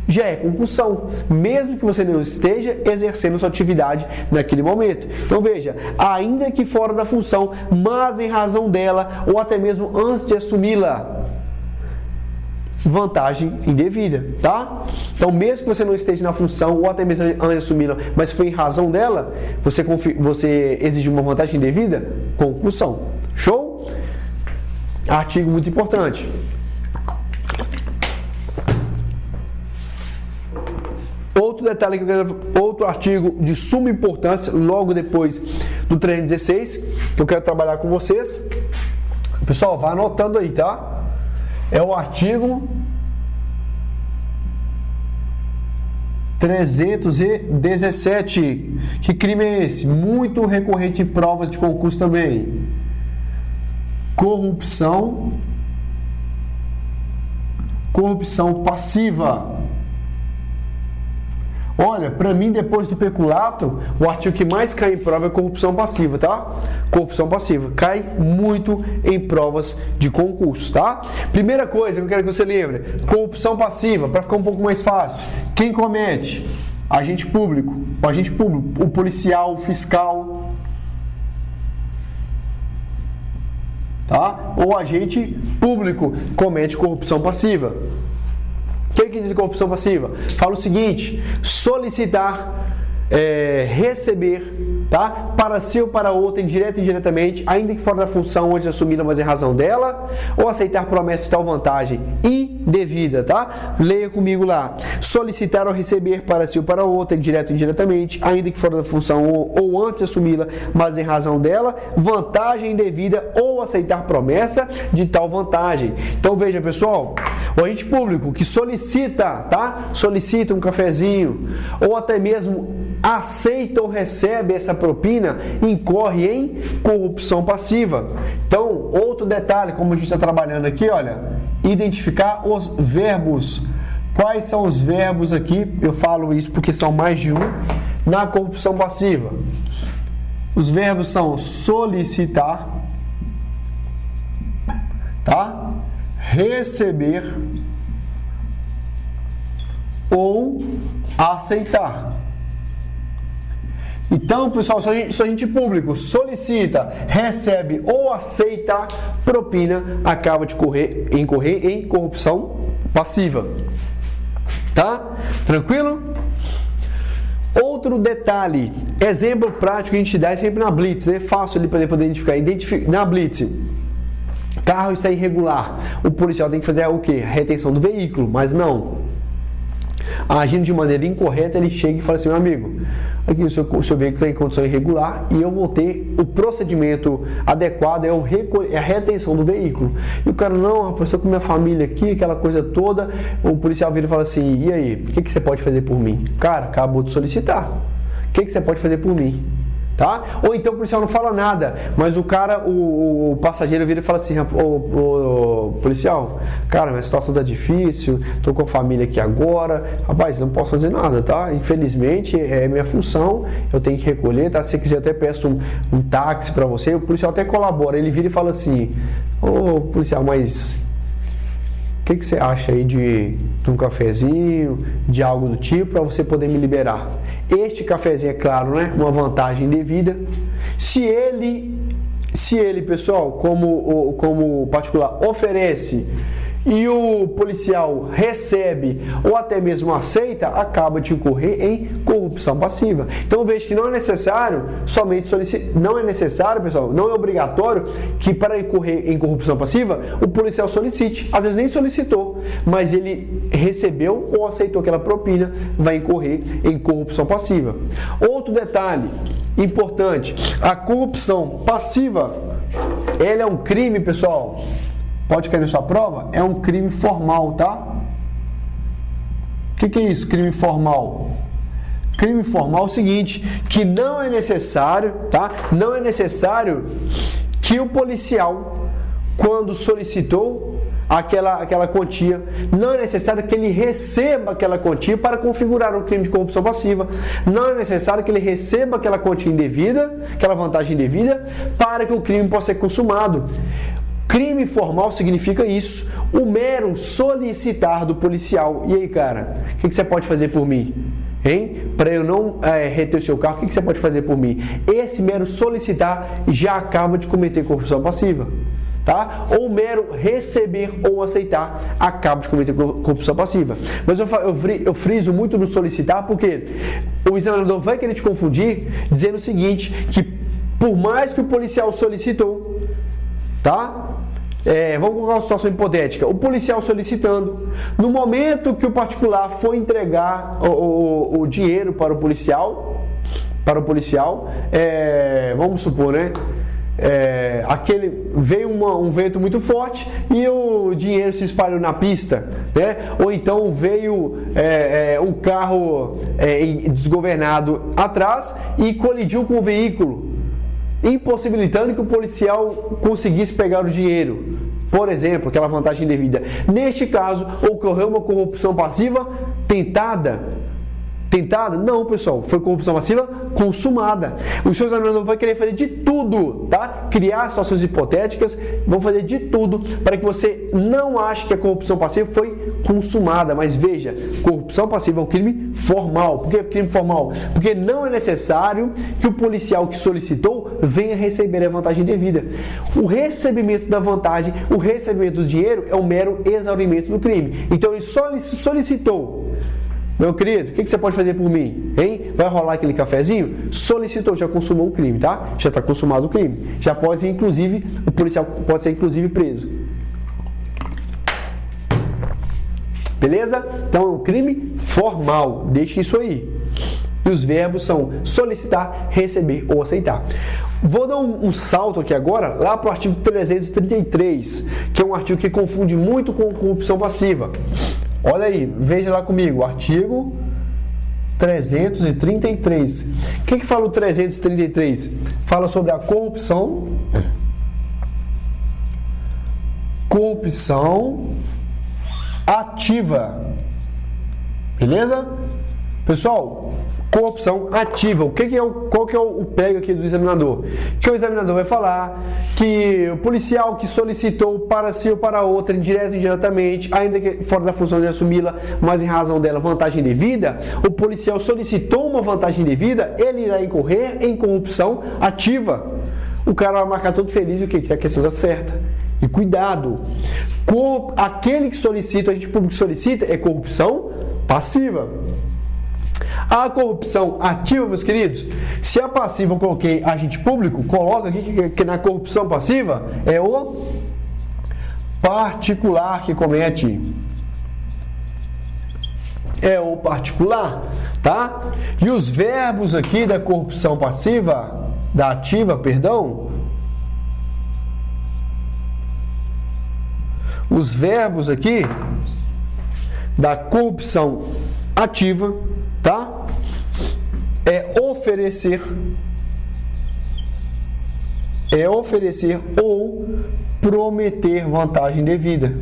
já é concussão, mesmo que você não esteja exercendo sua atividade naquele momento. Então veja, ainda que fora da função, mas em razão dela, ou até mesmo antes de assumi-la, vantagem indevida, tá? Então mesmo que você não esteja na função, ou até mesmo antes de assumi-la, mas foi em razão dela, você exigiu uma vantagem indevida, concussão. Show? Artigo muito importante. Outro detalhe que eu quero, outro artigo de suma importância, logo depois do 316, que eu quero trabalhar com vocês. Pessoal, vai anotando aí, tá? É o artigo 317. Que crime é esse? Muito recorrente em provas de concurso também. Corrupção passiva. Olha, para mim, depois do peculato, o artigo que mais cai em prova é corrupção passiva, tá? Corrupção passiva. Cai muito em provas de concurso, tá? Primeira coisa que eu quero que você lembre, corrupção passiva, para ficar um pouco mais fácil. Quem comete? Agente público, o policial, o fiscal, tá? Ou agente público comete corrupção passiva. O que diz corrupção passiva? Fala o seguinte: solicitar, receber, tá? Para si ou para outra, indireta e indiretamente, ainda que fora da função onde assumida, mas em razão dela, ou aceitar promessa de tal vantagem indevida, tá? Leia comigo lá. Solicitar ou receber para si ou para outra, indireta e indiretamente, ainda que fora da função ou antes de assumi-la, mas em razão dela, vantagem indevida ou aceitar promessa de tal vantagem. Então veja, pessoal, o agente público que solicita, tá? Solicita um cafezinho, ou até mesmo aceita ou recebe essa propina, incorre em corrupção passiva. Então, outro detalhe, como a gente está trabalhando aqui, olha, identificar os verbos. Quais são os verbos aqui? Eu falo isso porque são mais de um. Na corrupção passiva, os verbos são solicitar, tá? Receber ou aceitar. Então, pessoal, se a gente público solicita, recebe ou aceita propina, acaba de incorrer em corrupção passiva. Tá? Tranquilo? Outro detalhe, exemplo prático que a gente dá é sempre na Blitz, né? Fácil ali para poder identificar. Na Blitz, carro está irregular, o policial tem que fazer o quê? A retenção do veículo, mas não. Agindo de maneira incorreta, ele chega e fala assim: meu amigo, aqui o seu veículo está em condição irregular e eu vou ter o procedimento adequado, é a retenção do veículo. E o cara, não, rapaz, estou com minha família aqui, aquela coisa toda. O policial vira e fala assim: e aí, o que você pode fazer por mim? Cara, acabou de solicitar. O que você pode fazer por mim? Tá? Ou então o policial não fala nada, mas o passageiro vira e fala assim: ô policial, cara, minha situação tá difícil, tô com a família aqui agora, rapaz, não posso fazer nada, tá? Infelizmente é minha função, eu tenho que recolher, tá? Se você quiser, até peço um táxi para você. O policial até colabora, ele vira e fala assim: ô policial, mas o que você acha aí de um cafezinho, de algo do tipo, para você poder me liberar? Este cafezinho, é claro, né? Uma vantagem devida. Se ele, pessoal, como particular, oferece e o policial recebe ou até mesmo aceita, acaba de incorrer em corrupção passiva. Então veja que não é necessário somente solicitar, não é necessário, pessoal, não é obrigatório que para incorrer em corrupção passiva o policial solicite. Às vezes nem solicitou, mas ele recebeu ou aceitou aquela propina, vai incorrer em corrupção passiva. Outro detalhe importante, a corrupção passiva, ela é um crime, pessoal. Pode cair na sua prova? É um crime formal, tá? O que é isso, crime formal? Crime formal é o seguinte, que não é necessário, tá? Não é necessário que o policial, quando solicitou aquela quantia, não é necessário que ele receba aquela quantia para configurar um crime de corrupção passiva. Não é necessário que ele receba aquela quantia indevida, aquela vantagem indevida, para que o crime possa ser consumado. Crime formal significa isso, o mero solicitar do policial. E aí, cara, o que você pode fazer por mim? Hein? Para eu não reter o seu carro, o que você pode fazer por mim? Esse mero solicitar já acaba de cometer corrupção passiva. Tá? Ou mero receber ou aceitar acaba de cometer corrupção passiva. Mas eu friso muito no solicitar, porque o examinador vai querer te confundir dizendo o seguinte, que por mais que o policial solicitou, tá? Vamos colocar uma situação hipotética. O policial solicitando, no momento que o particular for entregar o dinheiro para o policial, vamos supor, né? Veio um vento muito forte e o dinheiro se espalhou na pista, né? Ou então veio um carro desgovernado atrás e colidiu com o veículo, impossibilitando que o policial conseguisse pegar o dinheiro, por exemplo, aquela vantagem indevida. Neste caso, ocorreu uma corrupção passiva tentada? Não, pessoal, foi corrupção passiva consumada. O seu examinador vai querer fazer de tudo, tá? Criar situações hipotéticas, vão fazer de tudo para que você não ache que a corrupção passiva foi consumada. Mas veja, corrupção passiva é um crime formal. Por que crime formal? Porque não é necessário que o policial que solicitou venha receber a vantagem devida. O recebimento da vantagem, o recebimento do dinheiro é um mero exaurimento do crime. Então ele solicitou. Meu querido, o que você pode fazer por mim? Hein? Vai rolar aquele cafezinho? Solicitou, já consumou o crime, tá? Já está consumado o crime. Já pode ser, inclusive, o policial pode ser, inclusive, preso. Beleza? Então é um crime formal. Deixe isso aí. E os verbos são solicitar, receber ou aceitar. Vou dar um salto aqui agora, lá para o artigo 333, que é um artigo que confunde muito com corrupção passiva. Olha aí, veja lá comigo, artigo 333. O que fala o 333? Fala sobre a corrupção ativa. Beleza? Pessoal, corrupção ativa. Qual que é o pego aqui do examinador? Que o examinador vai falar que o policial que solicitou para si ou para outra, indireto ou indiretamente, ainda que fora da função de assumi-la, mas em razão dela vantagem devida, o policial solicitou uma vantagem devida, ele irá incorrer em corrupção ativa. O cara vai marcar todo feliz e o que? Que a questão está certa. E cuidado, aquele que solicita, a gente público que solicita, é corrupção passiva. A corrupção ativa, meus queridos, se a passiva eu coloquei agente público, coloca aqui que na corrupção passiva é o particular que comete. É o particular, tá? E os verbos aqui da corrupção passiva, da ativa, perdão, os verbos aqui da corrupção ativa, tá? É oferecer, é oferecer ou prometer vantagem devida.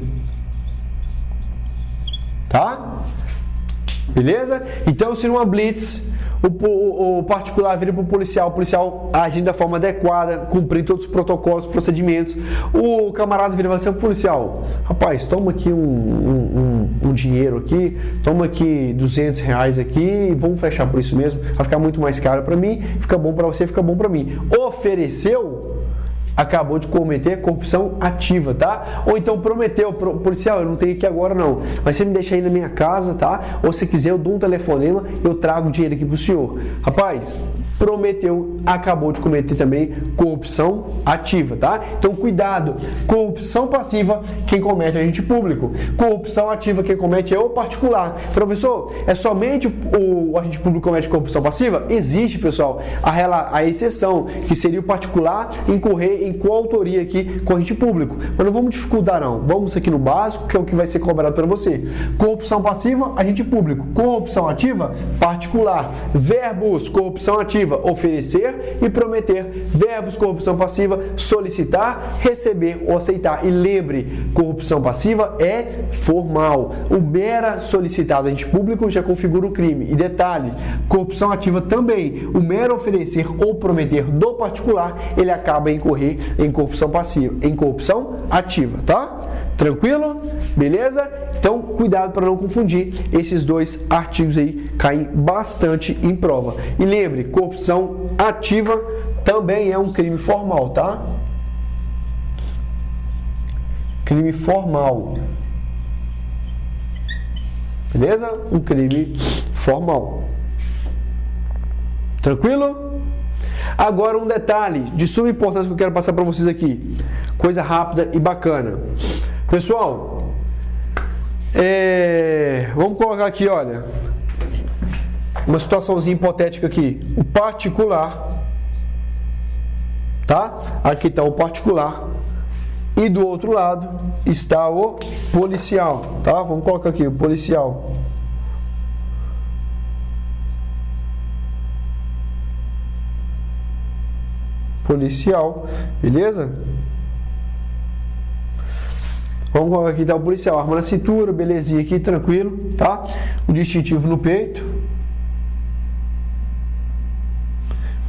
Tá? Beleza? Então, se numa blitz o particular vira para o policial agindo da forma adequada, cumprindo todos os protocolos, procedimentos, o camarada vira e fala assim: policial, rapaz, toma aqui um dinheiro aqui, toma aqui R$200 aqui, vamos fechar por isso mesmo, vai ficar muito mais caro para mim, fica bom para você, fica bom para mim. Ofereceu, acabou de cometer corrupção ativa, tá? Ou então prometeu, policial, eu não tenho aqui agora não, mas você me deixa aí na minha casa, tá? Ou se quiser eu dou um telefonema, eu trago o dinheiro aqui pro senhor. Rapaz, prometeu, acabou de cometer também corrupção ativa, tá? Então cuidado, corrupção passiva, quem comete é agente público, corrupção ativa, quem comete é o particular. Professor, é somente o agente público que comete corrupção passiva? Existe, pessoal, a exceção, que seria o particular incorrer em coautoria aqui com o agente público, mas não vamos dificultar não, vamos aqui no básico, que é o que vai ser cobrado para você. Corrupção passiva, agente público, corrupção ativa, particular. Verbos, corrupção ativa, oferecer e prometer. Verbos, corrupção passiva, solicitar, receber ou aceitar. E lembre, corrupção passiva é formal. O mera solicitado agente público já configura o crime. E detalhe, corrupção ativa também. O mero oferecer ou prometer do particular, ele acaba em incorrer em corrupção passiva, em corrupção ativa, tá? Tranquilo? Beleza? Então, cuidado para não confundir. Esses dois artigos aí caem bastante em prova. E lembre, corrupção ativa também é um crime formal, tá? Crime formal. Beleza? Um crime formal. Tranquilo? Agora um detalhe de suma importância que eu quero passar para vocês aqui. Coisa rápida e bacana. Pessoal, vamos colocar aqui, olha, uma situaçãozinha hipotética aqui. O particular, tá? Aqui está o particular e do outro lado está o policial, tá? Vamos colocar aqui o policial. Policial, beleza? Vamos colocar aqui, tá o policial, arma na cintura, belezinha aqui, tranquilo, tá? O distintivo no peito.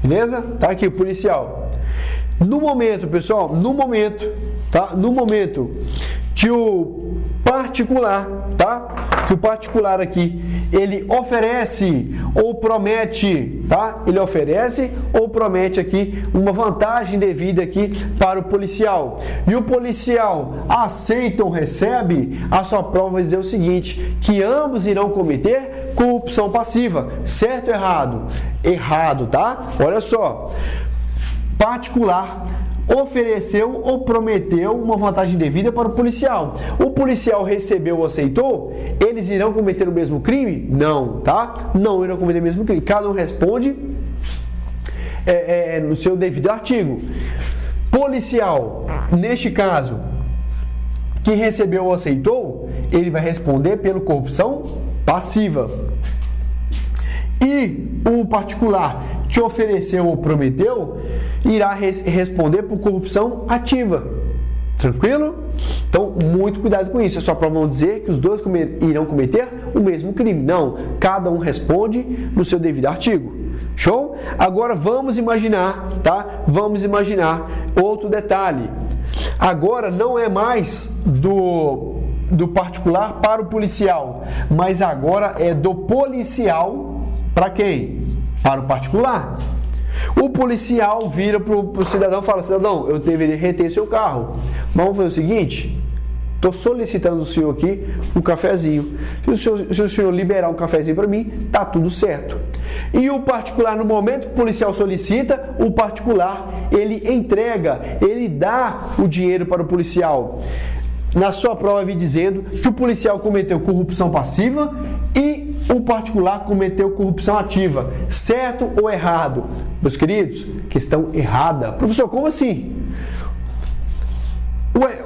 Beleza? Tá aqui o policial. No momento, pessoal, tá? No momento que o particular, tá? Que o particular aqui, ele oferece ou promete, tá? Ele oferece ou promete aqui uma vantagem devida aqui para o policial. E o policial aceita ou recebe, a sua prova vai dizer o seguinte, que ambos irão cometer corrupção passiva. Certo ou errado? Errado, tá? Olha só. Particular ofereceu ou prometeu uma vantagem devida para o policial. O policial recebeu ou aceitou? Eles irão cometer o mesmo crime? Não, tá? Não irão cometer o mesmo crime. Cada um responde no seu devido artigo. Policial, neste caso, que recebeu ou aceitou, ele vai responder pela corrupção passiva. E o particular que ofereceu ou prometeu irá responder por corrupção ativa. Tranquilo? Então, muito cuidado com isso. A sua prova não dizer que os dois irão cometer o mesmo crime. Não, cada um responde no seu devido artigo. Show? Agora vamos imaginar, tá? Vamos imaginar outro detalhe. Agora não é mais do particular para o policial, mas agora é do policial para quem? Para o particular. O policial vira para o cidadão e fala: cidadão, eu deveria reter seu carro. Vamos fazer o seguinte: estou solicitando do senhor aqui um cafezinho. Se o senhor liberar um cafezinho para mim, tá tudo certo. E o particular, no momento que o policial solicita, o particular, ele entrega, ele dá o dinheiro para o policial. Na sua prova vem dizendo que o policial cometeu corrupção passiva e o particular cometeu corrupção ativa. Certo ou errado? Meus queridos, questão errada. Professor, como assim?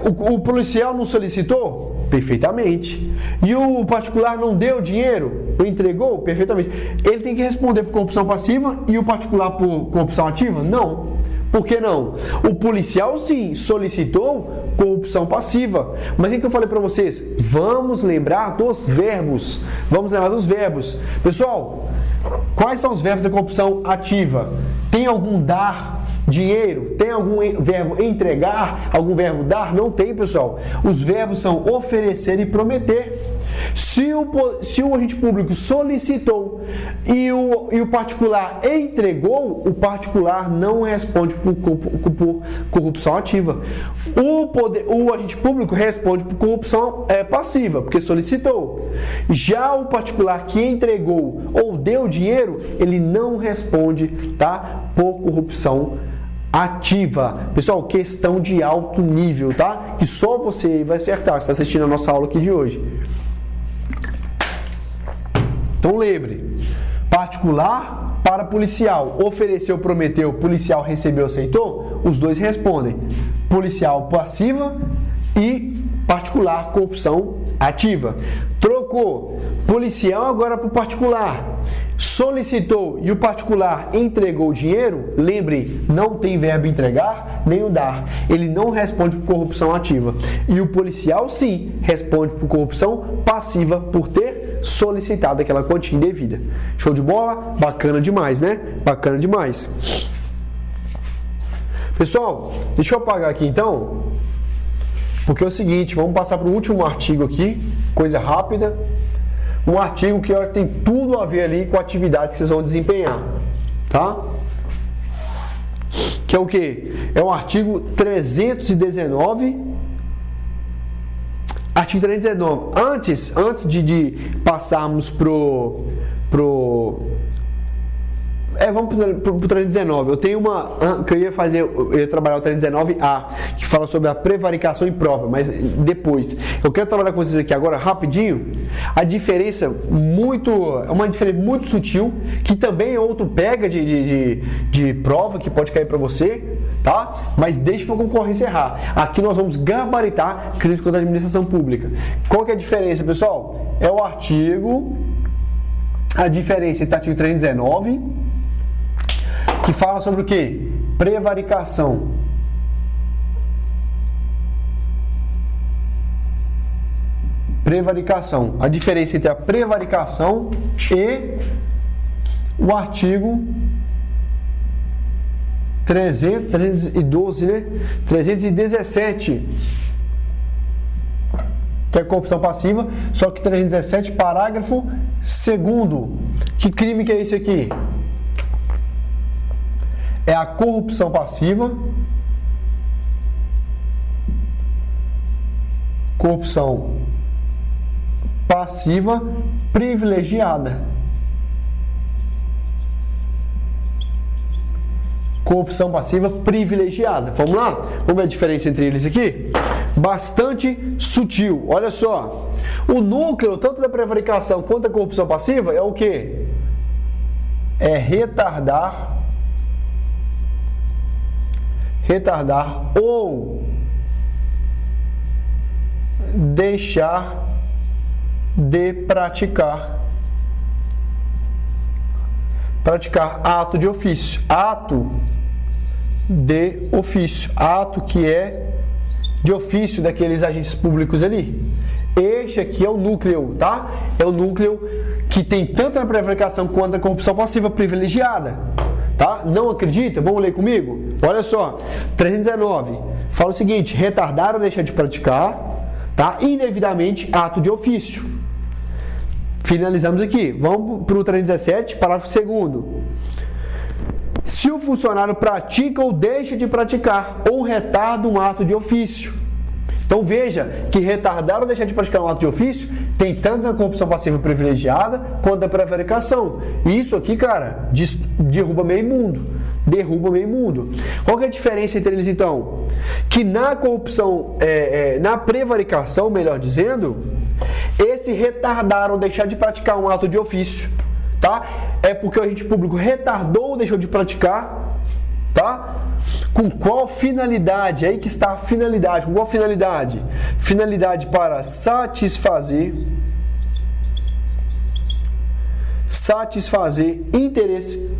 O policial não solicitou? Perfeitamente. E o particular não deu dinheiro? Ou entregou? Perfeitamente. Ele tem que responder por corrupção passiva e o particular por corrupção ativa? Não. Por que não? O policial, sim, solicitou corrupção passiva. Mas o que eu falei para vocês? Vamos lembrar dos verbos. Vamos lembrar dos verbos. Pessoal, quais são os verbos da corrupção ativa? Tem algum dar dinheiro? Tem algum verbo entregar? Algum verbo dar? Não tem, pessoal. Os verbos são oferecer e prometer. Se o agente público solicitou e o particular entregou, o particular não responde por corrupção ativa. O agente público responde por corrupção passiva, porque solicitou. Já o particular que entregou ou deu dinheiro, ele não responde, tá? Por corrupção ativa. Pessoal, questão de alto nível, tá? Que só você vai acertar, você está assistindo a nossa aula aqui de hoje. Então lembre, particular para policial, ofereceu, prometeu, policial recebeu, aceitou, os dois respondem. Policial passiva e particular corrupção ativa. Trocou, policial agora para o particular, solicitou e o particular entregou o dinheiro, lembre, não tem verbo entregar nem o dar, ele não responde por corrupção ativa. E o policial sim responde por corrupção passiva por ter solicitado aquela quantia indevida. Show de bola? Bacana demais, né? Bacana demais. Pessoal, deixa eu apagar aqui então, porque é o seguinte, vamos passar para o último artigo aqui, coisa rápida. Um artigo que tem tudo a ver ali com a atividade que vocês vão desempenhar, tá? Que é o quê? É o artigo 319. Artigo 319. Antes de passarmos vamos para o 319. Eu tenho que eu ia trabalhar o 319A, que fala sobre a prevaricação imprópria, mas depois. Eu quero trabalhar com vocês aqui agora, rapidinho, a diferença é uma diferença muito sutil, que também é outro pega de prova que pode cair para você, tá? Mas deixa para a concorrência errar. Aqui nós vamos gabaritar crítico da administração pública. Qual que é a diferença, pessoal? É o artigo, a diferença entre o artigo 319, que fala sobre o que? Prevaricação. Prevaricação. A diferença entre a prevaricação e o artigo 312, né? 317, que é corrupção passiva, só que 317, parágrafo 2º. Que crime que é esse aqui? É a corrupção passiva, corrupção passiva privilegiada. Corrupção passiva privilegiada. Vamos lá? Vamos ver a diferença entre eles aqui? Bastante sutil. Olha só. O núcleo, tanto da prevaricação quanto da corrupção passiva, é o quê? É retardar ou deixar de praticar ato de ofício. Ato de ofício. Ato que é de ofício daqueles agentes públicos ali. Este aqui é o núcleo, tá? É o núcleo que tem tanto na prevaricação quanto na corrupção passiva privilegiada. Tá? Não acredita? Vamos ler comigo? Olha só, 319 fala o seguinte: retardar ou deixar de praticar, tá? Indevidamente ato de ofício. Finalizamos aqui. Vamos para o 317, parágrafo 2º. Se o funcionário pratica ou deixa de praticar ou retarda um ato de ofício. Então veja que retardar ou deixar de praticar um ato de ofício tem tanto na corrupção passiva privilegiada quanto na prevaricação. E isso aqui, cara, derruba meio mundo. Derruba meio mundo. Qual que é a diferença entre eles então? Que na corrupção, na prevaricação, melhor dizendo, esse retardar ou deixar de praticar um ato de ofício, tá? É porque o agente público retardou ou deixou de praticar, tá? Com qual finalidade? Aí que está a finalidade. Com qual finalidade? Finalidade para satisfazer interesse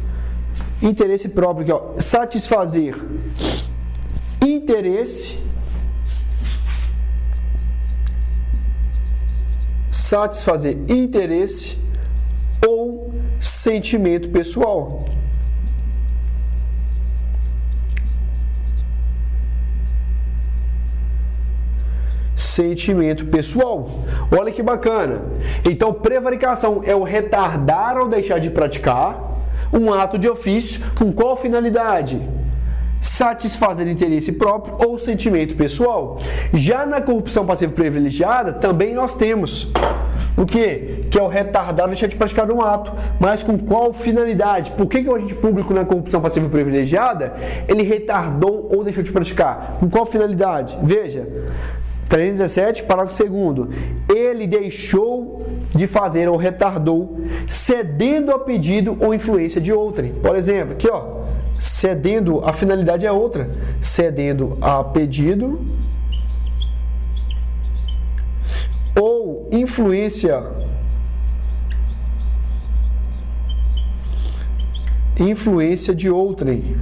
interesse próprio aqui, ó, satisfazer interesse, ou sentimento pessoal. Sentimento pessoal. Olha que bacana. Então, prevaricação é o retardar ou deixar de praticar um ato de ofício com qual finalidade? Satisfazer interesse próprio ou sentimento pessoal. Já na corrupção passiva privilegiada, também nós temos o quê? Que é o retardar ou deixar de praticar um ato. Mas com qual finalidade? Por que o agente público na corrupção passiva privilegiada, ele retardou ou deixou de praticar? Com qual finalidade? Veja, 317, parágrafo 2º. Ele deixou de fazer ou retardou, cedendo a pedido ou influência de outrem. Por exemplo, aqui ó, cedendo, a finalidade é outra. Cedendo a pedido ou influência de outrem.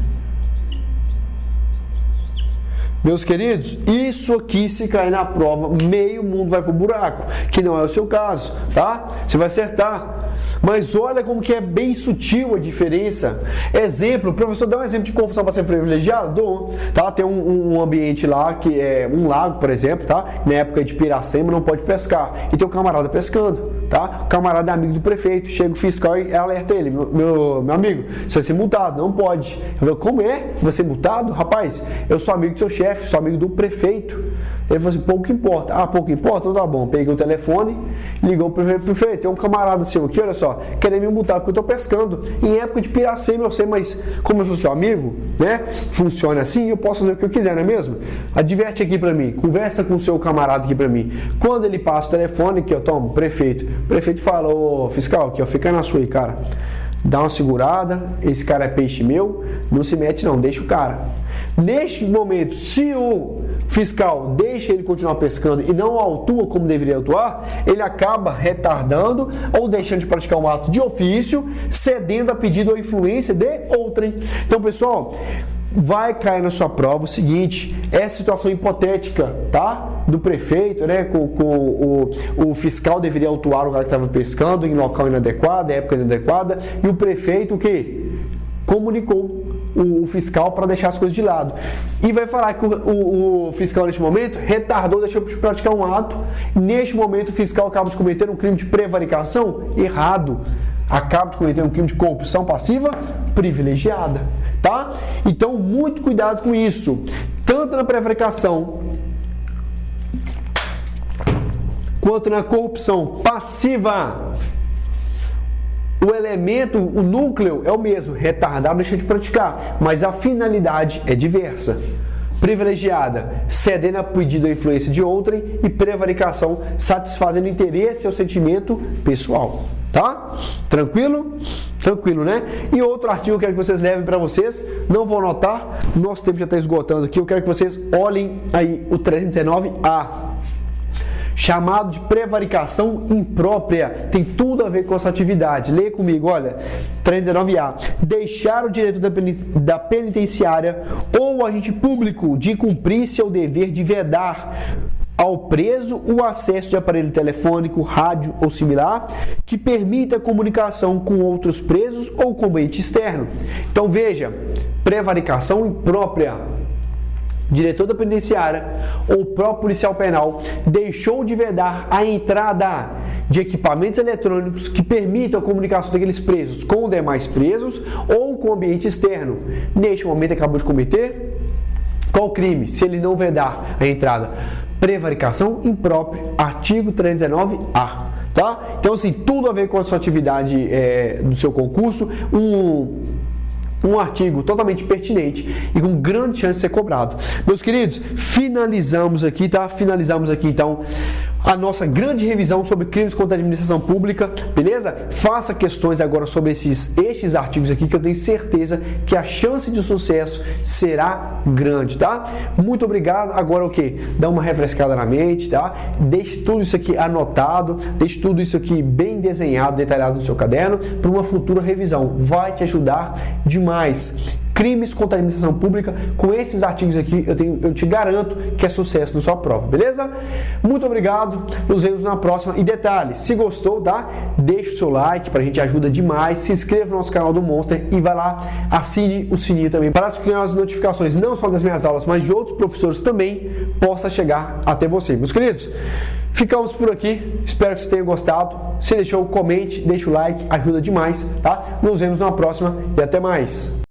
Meus queridos, isso aqui, se cair na prova, meio mundo vai pro buraco, que não é o seu caso, tá? Você vai acertar. Mas olha como que é bem sutil a diferença. Exemplo, o professor dá um exemplo de corrupção passiva privilegiada? Dou, tá? Tem um ambiente lá que é um lago, por exemplo, tá? Na época de Piracema não pode pescar. E tem um camarada pescando, tá? O camarada é amigo do prefeito, chega o fiscal e alerta ele: meu amigo, você vai ser multado, não pode. Eu falo: como é? Vai ser multado? Rapaz, eu sou amigo do seu chefe, sou amigo do prefeito. Ele falou assim: pouco importa. Ah, pouco importa? Então tá bom. Peguei o telefone, ligou pro prefeito: tem um camarada seu aqui, olha só, querendo me multar porque eu tô pescando. Em época de Piracema, eu sei, mas como eu sou seu amigo, né? Funciona assim, eu posso fazer o que eu quiser, não é mesmo? Adverte aqui pra mim, conversa com o seu camarada aqui pra mim. Quando ele passa o telefone, aqui, ó, toma, prefeito. O prefeito fala: ô fiscal, aqui, ó, fica na sua aí, cara. Dá uma segurada, esse cara é peixe meu, não se mete não, deixa o cara. Neste momento, se o fiscal deixa ele continuar pescando e não autua como deveria atuar, ele acaba retardando ou deixando de praticar um ato de ofício, cedendo a pedido ou influência de outrem. Então, pessoal, vai cair na sua prova o seguinte: essa situação hipotética, tá? Do prefeito, né? O fiscal deveria autuar o cara que estava pescando em local inadequado, época inadequada, e o prefeito o quê? Comunicou o fiscal para deixar as coisas de lado. E vai falar que o fiscal, neste momento, retardou, deixou de praticar um ato. Neste momento, o fiscal acaba de cometer um crime de prevaricação? Errado. Acaba de cometer um crime de corrupção passiva privilegiada, tá? Então, muito cuidado com isso. Tanto na prevaricação quanto na corrupção passiva, o elemento, o núcleo é o mesmo: retardar, deixar de praticar, mas a finalidade é diversa. Privilegiada, cedendo a pedido ou influência de outrem, e prevaricação, satisfazendo interesse ou sentimento pessoal. Tá? Tranquilo? Tranquilo, né? E outro artigo que eu quero que vocês levem para vocês, não vou anotar, nosso tempo já está esgotando aqui, eu quero que vocês olhem aí o 319A. Chamado de prevaricação imprópria, tem tudo a ver com essa atividade. Leia comigo, olha, 319A. Deixar o diretor da penitenciária ou agente público de cumprir seu dever de vedar ao preso o acesso de aparelho telefônico, rádio ou similar que permita a comunicação com outros presos ou com ambiente externo. Então veja, prevaricação imprópria. Diretor da penitenciária ou próprio policial penal deixou de vedar a entrada de equipamentos eletrônicos que permitam a comunicação daqueles presos com demais presos ou com o ambiente externo. Neste momento acabou de cometer qual crime? Se ele não vedar a entrada: prevaricação imprópria, artigo 319A. Tá? Então, assim, tudo a ver com a sua atividade do seu concurso. Um artigo totalmente pertinente e com grande chance de ser cobrado. Meus queridos, finalizamos aqui, tá? Finalizamos aqui, então, a nossa grande revisão sobre crimes contra a administração pública, beleza? Faça questões agora sobre estes artigos aqui, que eu tenho certeza que a chance de sucesso será grande, tá? Muito obrigado. Agora o que? Dá uma refrescada na mente, tá? Deixe tudo isso aqui anotado, deixe tudo isso aqui bem desenhado, detalhado no seu caderno, para uma futura revisão. Vai te ajudar demais. Crimes contra a administração pública, com esses artigos aqui, eu te garanto que é sucesso na sua prova, beleza? Muito obrigado, nos vemos na próxima. E detalhe, se gostou, tá? Deixa o seu like, pra gente ajuda demais, se inscreva no nosso canal do Monster e vai lá, assine o sininho também, para que as notificações, não só das minhas aulas, mas de outros professores também, possam chegar até você. Meus queridos, ficamos por aqui, espero que você tenha gostado. Se deixou, comente, deixa o like, ajuda demais, tá? Nos vemos na próxima e até mais!